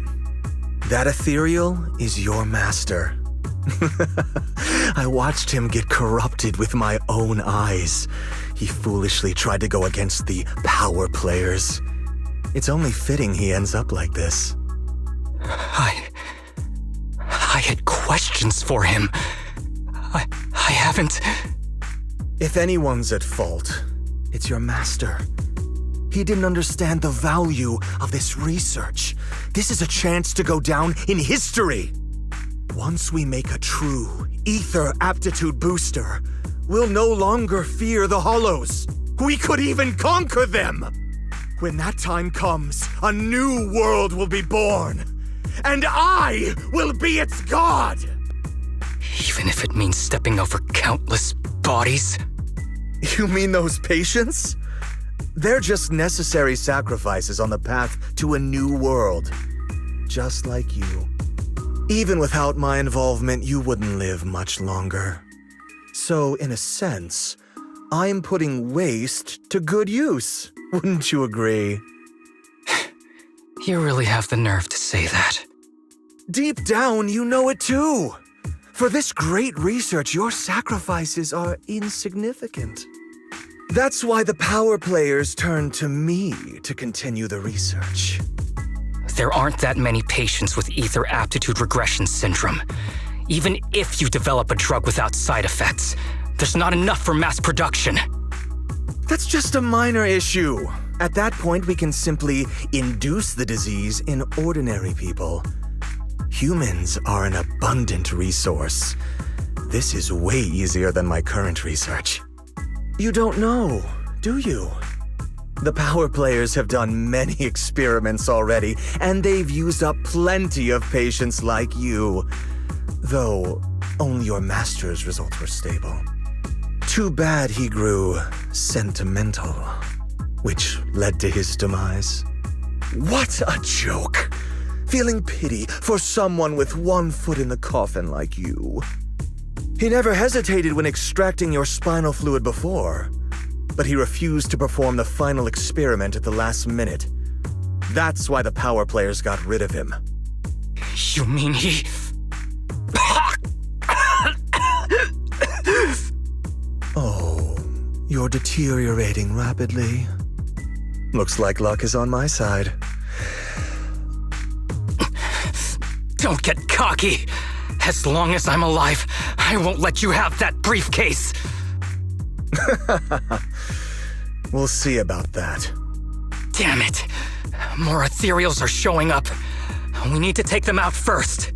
Speaker 12: That ethereal is your master. I watched him get corrupted with my own eyes. He foolishly tried to go against the power players. It's only fitting he ends up like this.
Speaker 1: I had questions for him. I haven't...
Speaker 12: If anyone's at fault, it's your master. He didn't understand the value of this research. This is a chance to go down in history. Once we make a true ether aptitude booster, we'll no longer fear the Hollows. We could even conquer them. When that time comes, a new world will be born. And I will be its god!
Speaker 1: Even if it means stepping over countless bodies?
Speaker 12: You mean those patients? They're just necessary sacrifices on the path to a new world. Just like you. Even without my involvement, you wouldn't live much longer. So, in a sense, I'm putting waste to good use. Wouldn't you agree?
Speaker 1: You really have the nerve to say that.
Speaker 12: Deep down, you know it too. For this great research, your sacrifices are insignificant. That's why the power players turn to me to continue the research.
Speaker 1: There aren't that many patients with ether aptitude regression syndrome. Even if you develop a drug without side effects, there's not enough for mass production.
Speaker 12: That's just a minor issue. At that point, we can simply induce the disease in ordinary people. Humans are an abundant resource. This is way easier than my current research. You don't know, do you? The power players have done many experiments already, and they've used up plenty of patients like you. Though, only your master's results were stable. Too bad he grew sentimental, which led to his demise. What a joke! Feeling pity for someone with one foot in the coffin like you. He never hesitated when extracting your spinal fluid before, but he refused to perform the final experiment at the last minute. That's why the power players got rid of him.
Speaker 1: You mean he...
Speaker 12: Oh, you're deteriorating rapidly. Looks like luck is on my side.
Speaker 1: Don't get cocky! As long as I'm alive, I won't let you have that briefcase!
Speaker 12: We'll see about that.
Speaker 1: Damn it! More ethereals are showing up. We need to take them out first.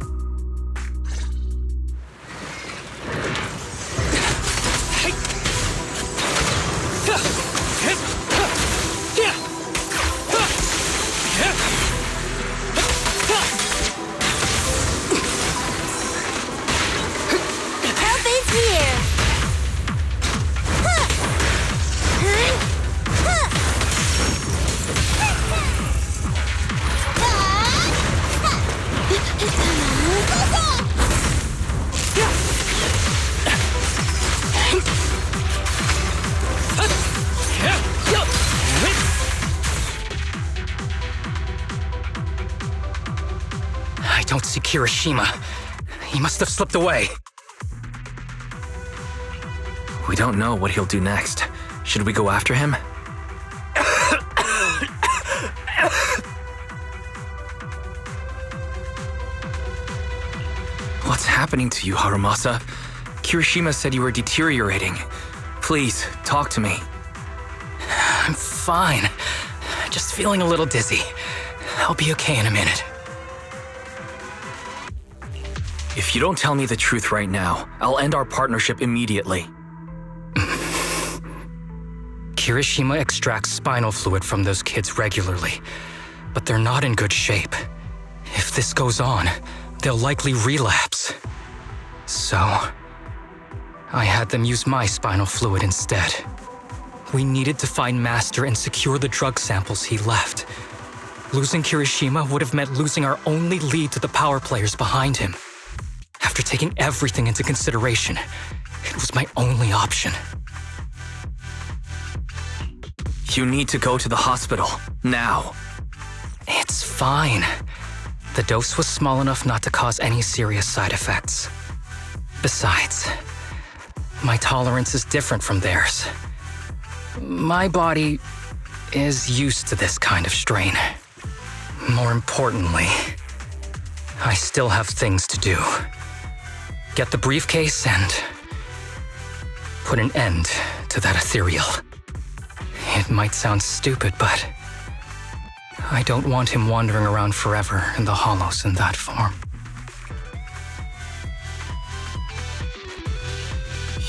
Speaker 1: don't see Kirishima. He must have slipped away.
Speaker 5: We don't know what he'll do next. Should we go after him? What's happening to you, Harumasa? Kirishima said you were deteriorating. Please, talk to me.
Speaker 1: I'm fine. Just feeling a little dizzy. I'll be okay in a minute.
Speaker 5: If you don't tell me the truth right now, I'll end our partnership immediately.
Speaker 1: Kirishima extracts spinal fluid from those kids regularly, but they're not in good shape. If this goes on, they'll likely relapse. So, I had them use my spinal fluid instead. We needed to find Master and secure the drug samples he left. Losing Kirishima would have meant losing our only lead to the power players behind him. After taking everything into consideration, it was my only option.
Speaker 5: You need to go to the hospital, now.
Speaker 1: It's fine. The dose was small enough not to cause any serious side effects. Besides, my tolerance is different from theirs. My body is used to this kind of strain. More importantly, I still have things to do. Get the briefcase and put an end to that ethereal. It might sound stupid, but I don't want him wandering around forever in the hollows in that form.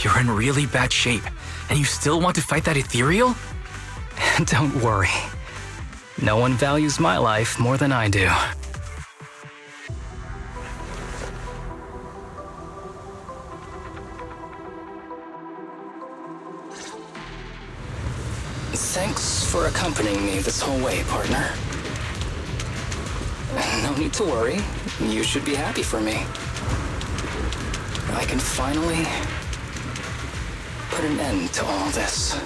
Speaker 5: You're in really bad shape, and you still want to fight that ethereal?
Speaker 1: Don't worry. No one values my life more than I do. Thanks for accompanying me this whole way, partner. No need to worry. You should be happy for me. I can finally put an end to all this.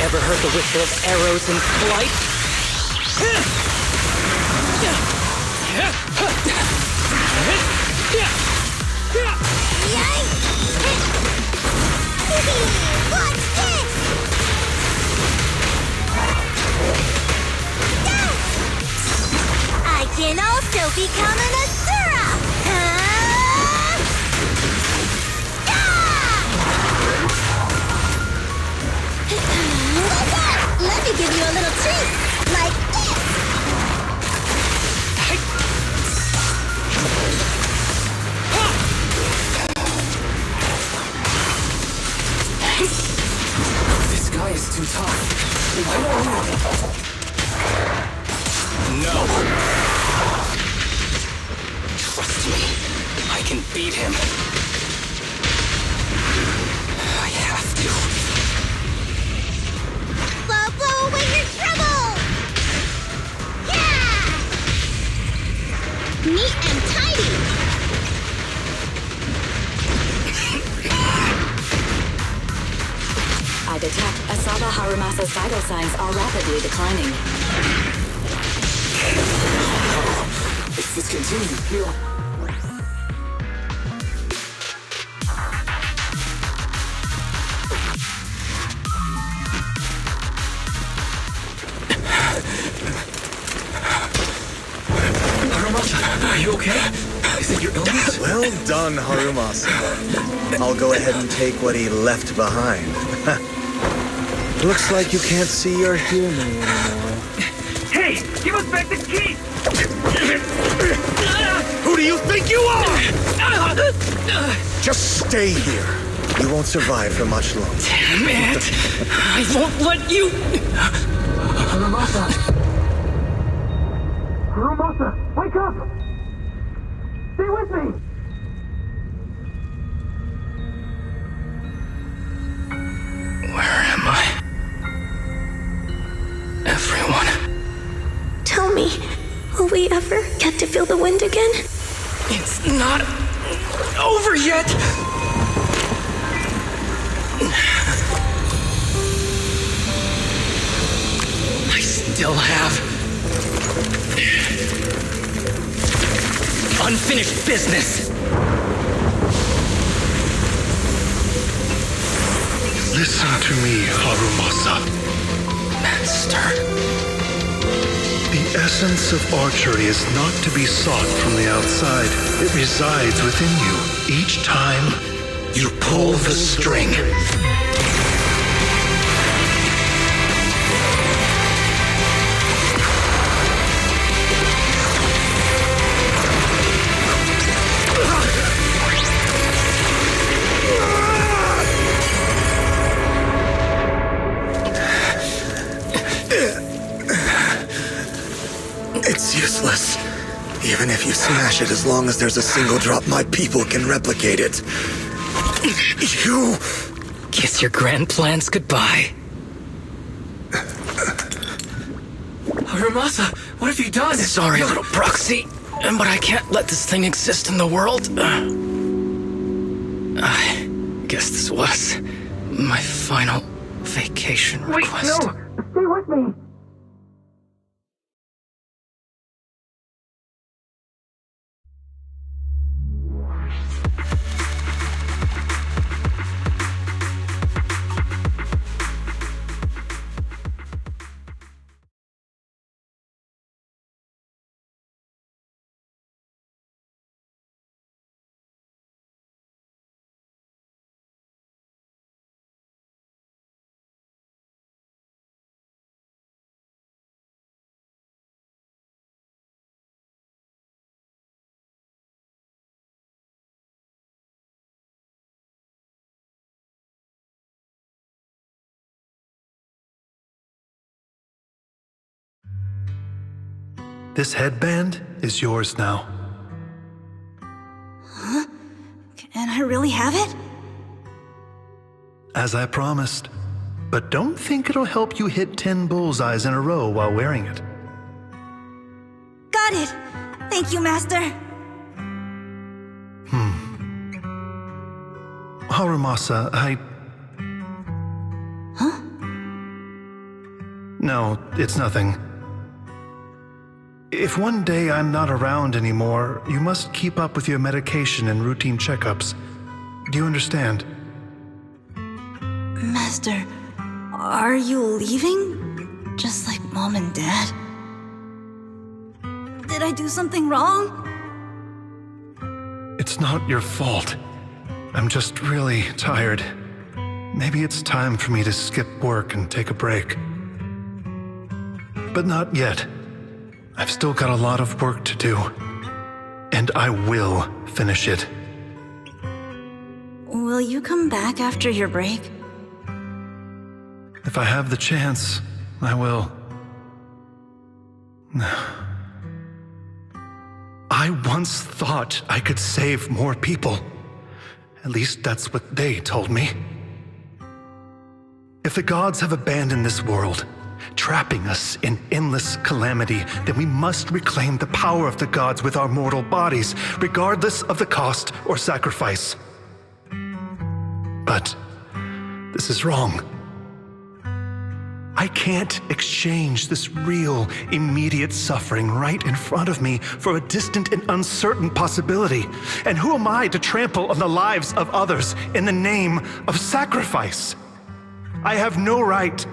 Speaker 1: Ever heard the whistle of arrows in flight?
Speaker 4: What's this? I can also become an asura! Let me give you a little treat, like this!
Speaker 1: This guy is too tough. I don't know. No. Trust me. I can beat him. I have to.
Speaker 4: Blow away your trouble! Yeah! Neat and tidy!
Speaker 17: I detect Asaba Harumasa's vital signs are rapidly declining.
Speaker 11: If this continues, he'll... Harumasa, are you okay? Is it your illness?
Speaker 12: Well done, Harumasa. I'll go ahead and take what he left behind. Looks like you can't see or hear me anymore.
Speaker 8: Hey, give us back the key!
Speaker 12: Who do you think you are? Just stay here. You won't survive for much longer.
Speaker 1: Damn it! I won't let you...
Speaker 8: Harumasa! Harumasa, wake up! Stay with me!
Speaker 1: Where am I? Everyone.
Speaker 6: Tell me, Will we ever get to feel the wind again?
Speaker 10: It's not over yet! I still have unfinished business!
Speaker 15: Listen to me, Harumasa.
Speaker 10: Master.
Speaker 15: The essence of archery is not to be sought from the outside. It resides within you. Each time you pull the string.
Speaker 12: It's useless. Even if you smash it, as long as there's a single drop, my people can replicate it. You...
Speaker 10: Kiss your grand plans goodbye. Harumasa, what have you done? Sorry, little proxy, but I can't let this thing exist in the world. I guess this was my final vacation request.
Speaker 8: Wait, no! Stay with me!
Speaker 15: This headband is yours now.
Speaker 14: Huh? Can I really have it?
Speaker 15: As I promised. But don't think it'll help you hit 10 bullseyes in a row while wearing it.
Speaker 14: Got it! Thank you, Master.
Speaker 15: Harumasa,
Speaker 14: Huh?
Speaker 15: No, it's nothing. If one day I'm not around anymore, you must keep up with your medication and routine checkups. Do you understand?
Speaker 14: Master, are you leaving? Just like Mom and Dad? Did I do something wrong?
Speaker 15: It's not your fault. I'm just really tired. Maybe it's time for me to skip work and take a break. But not yet. I've still got a lot of work to do. And I will finish it.
Speaker 14: Will you come back after your break?
Speaker 15: If I have the chance, I will. I once thought I could save more people. At least that's what they told me. If the gods have abandoned this world, trapping us in endless calamity, then we must reclaim the power of the gods with our mortal bodies, regardless of the cost or sacrifice. But this is wrong. I can't exchange this real, immediate suffering right in front of me for a distant and uncertain possibility. And who am I to trample on the lives of others in the name of sacrifice? I have no right.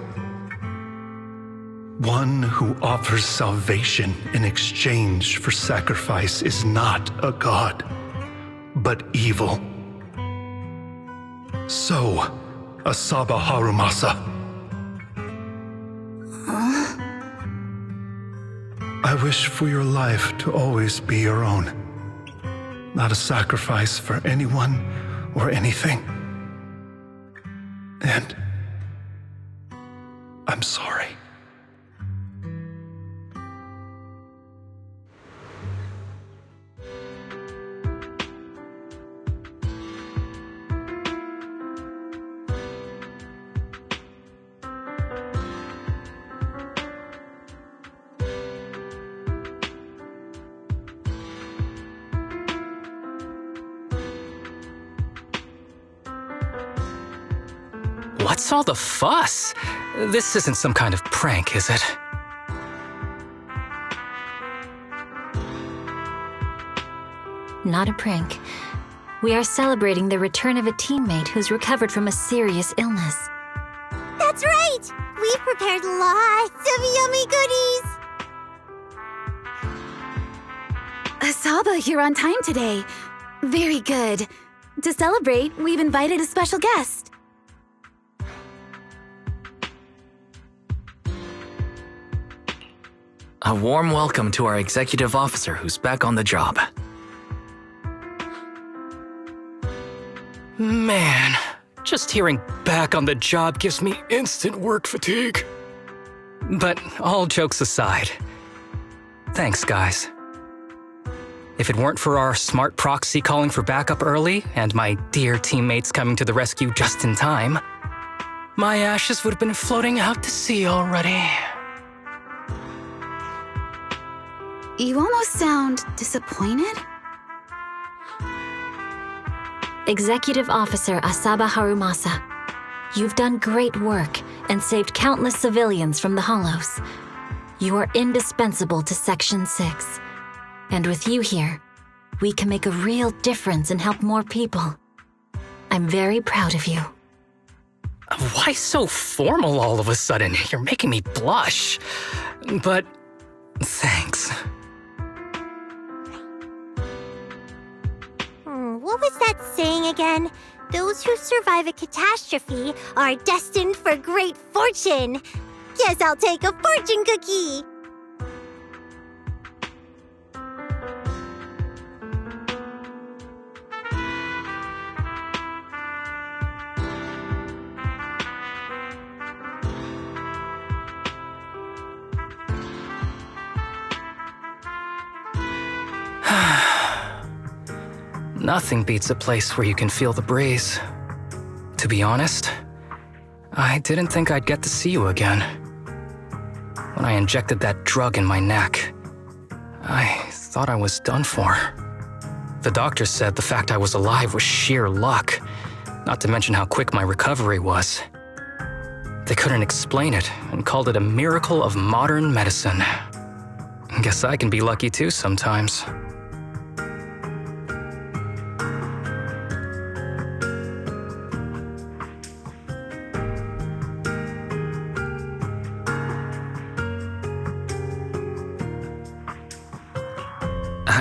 Speaker 15: One who offers salvation in exchange for sacrifice is not a god, but evil. So, Asaba Harumasa. I wish for your life to always be your own, not a sacrifice for anyone or anything. And I'm sorry.
Speaker 1: What's all the fuss? This isn't some kind of prank, is it?
Speaker 2: Not a prank. We are celebrating the return of a teammate who's recovered from a serious illness.
Speaker 4: That's right! We've prepared lots of yummy goodies!
Speaker 3: Asaba, you're on time today. Very good. To celebrate, we've invited a special guest.
Speaker 5: A warm welcome to our executive officer who's back on the job.
Speaker 1: Man, just hearing back on the job gives me instant work fatigue. But all jokes aside, thanks, guys. If it weren't for our smart proxy calling for backup early and my dear teammates coming to the rescue just in time, my ashes would have been floating out to sea already.
Speaker 3: You almost sound disappointed.
Speaker 2: Executive Officer Asaba Harumasa, you've done great work and saved countless civilians from the Hollows. You are indispensable to Section 6. And with you here, we can make a real difference and help more people. I'm very proud of you.
Speaker 1: Why so formal all of a sudden? You're making me blush. But thanks.
Speaker 4: What was that saying again? Those who survive a catastrophe are destined for great fortune. Guess I'll take a fortune cookie.
Speaker 1: Nothing beats a place where you can feel the breeze. To be honest, I didn't think I'd get to see you again. When I injected that drug in my neck, I thought I was done for. The doctor said the fact I was alive was sheer luck, not to mention how quick my recovery was. They couldn't explain it and called it a miracle of modern medicine. Guess I can be lucky too sometimes.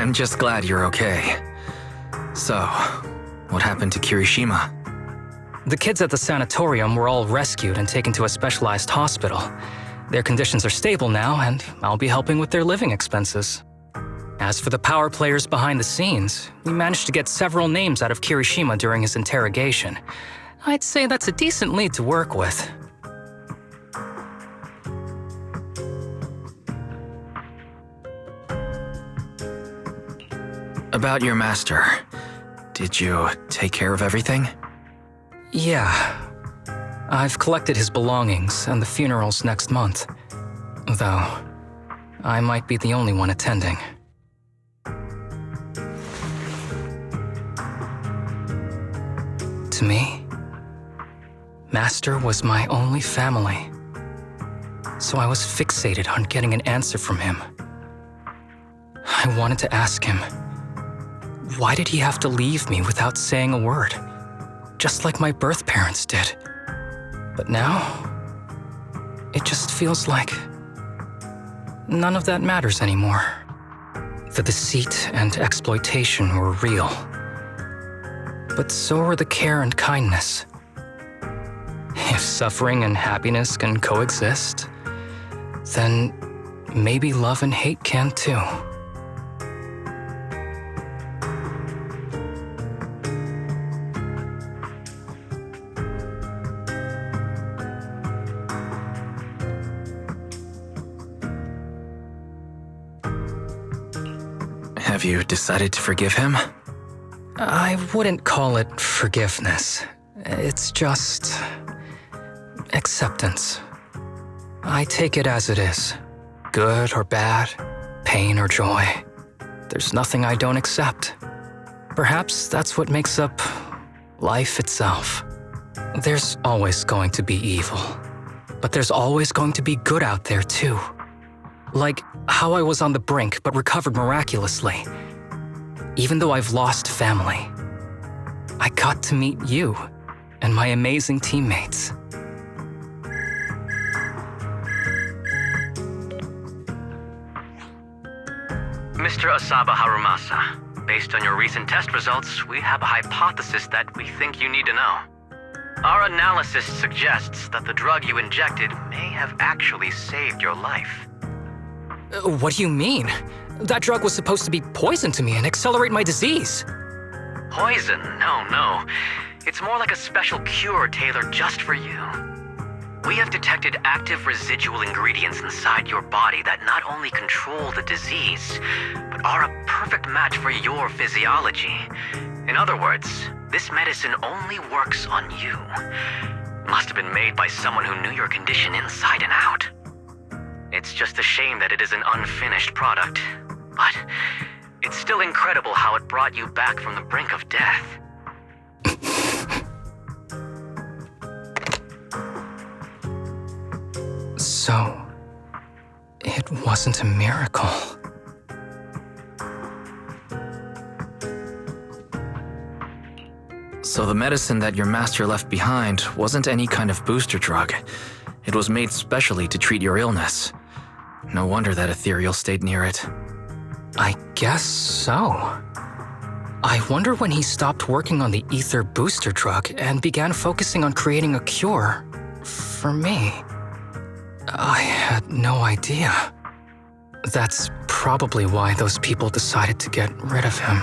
Speaker 5: I'm just glad you're okay. So, what happened to Kirishima?
Speaker 1: The kids at the sanatorium were all rescued and taken to a specialized hospital. Their conditions are stable now, and I'll be helping with their living expenses. As for the power players behind the scenes, we managed to get several names out of Kirishima during his interrogation. I'd say that's a decent lead to work with.
Speaker 5: About your master, did you take care of everything?
Speaker 1: Yeah. I've collected his belongings, and the funeral's next month. Though, I might be the only one attending. To me, Master was my only family. So I was fixated on getting an answer from him. I wanted to ask him, why did he have to leave me without saying a word? Just like my birth parents did. But now, it just feels like none of that matters anymore. The deceit and exploitation were real. But so are the care and kindness. If suffering and happiness can coexist, then maybe love and hate can too.
Speaker 5: Have you decided to forgive him?
Speaker 1: I wouldn't call it forgiveness. It's just acceptance. I take it as it is. Good or bad, pain or joy. There's nothing I don't accept. Perhaps that's what makes up life itself. There's always going to be evil. But there's always going to be good out there, too. Like how I was on the brink but recovered miraculously. Even though I've lost family, I got to meet you and my amazing teammates.
Speaker 5: Mr. Asaba Harumasa, based on your recent test results, we have a hypothesis that we think you need to know. Our analysis suggests that the drug you injected may have actually saved your life.
Speaker 1: What do you mean? That drug was supposed to be poison to me and accelerate my disease.
Speaker 5: Poison? No. It's more like a special cure tailored just for you. We have detected active residual ingredients inside your body that not only control the disease, but are a perfect match for your physiology. In other words, this medicine only works on you. Must have been made by someone who knew your condition inside and out. It's just a shame that it is an unfinished product, but it's still incredible how it brought you back from the brink of death.
Speaker 1: So, it wasn't a miracle.
Speaker 5: So the medicine that your master left behind wasn't any kind of booster drug. It was made specially to treat your illness. No wonder that ethereal stayed near it.
Speaker 1: I guess so. I wonder when he stopped working on the ether booster drug and began focusing on creating a cure for me. I had no idea. That's probably why those people decided to get rid of him.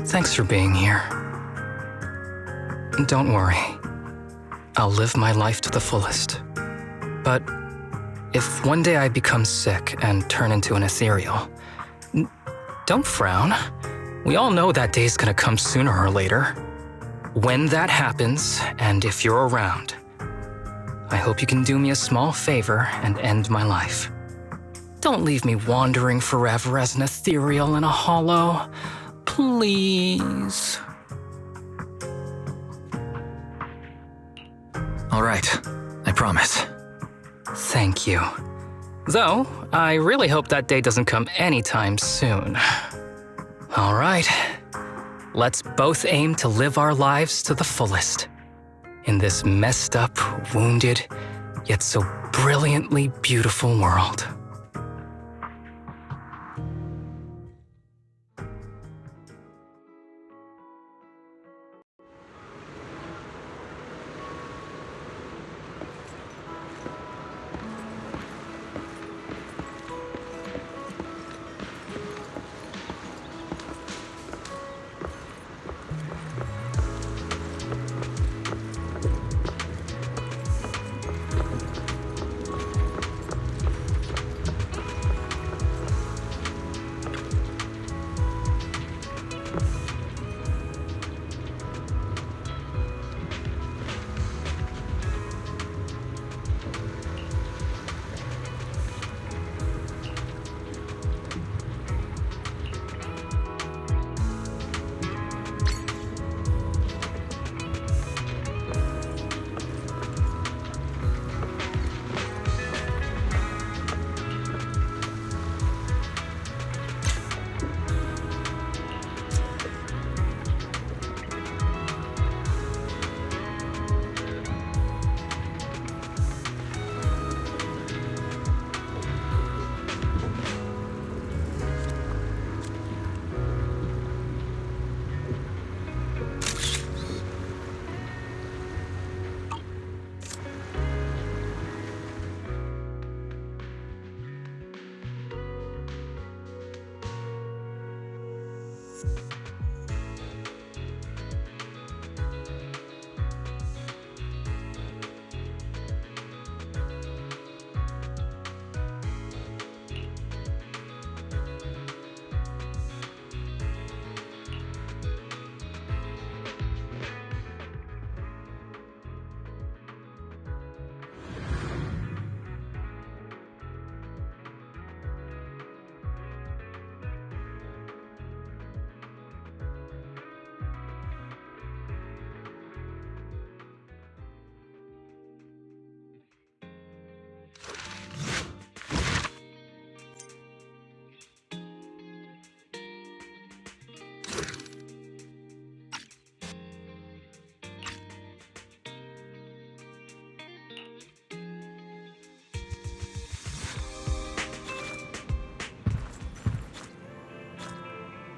Speaker 1: Thanks for being here. Don't worry. I'll live my life to the fullest. But if one day I become sick and turn into an ethereal, don't frown. We all know that day's gonna come sooner or later. When that happens, and if you're around, I hope you can do me a small favor and end my life. Don't leave me wandering forever as an ethereal in a hollow. Please.
Speaker 5: All right, I promise.
Speaker 1: Thank you. Though, I really hope that day doesn't come anytime soon. All right, let's both aim to live our lives to the fullest. In this messed up, wounded, yet so brilliantly beautiful world.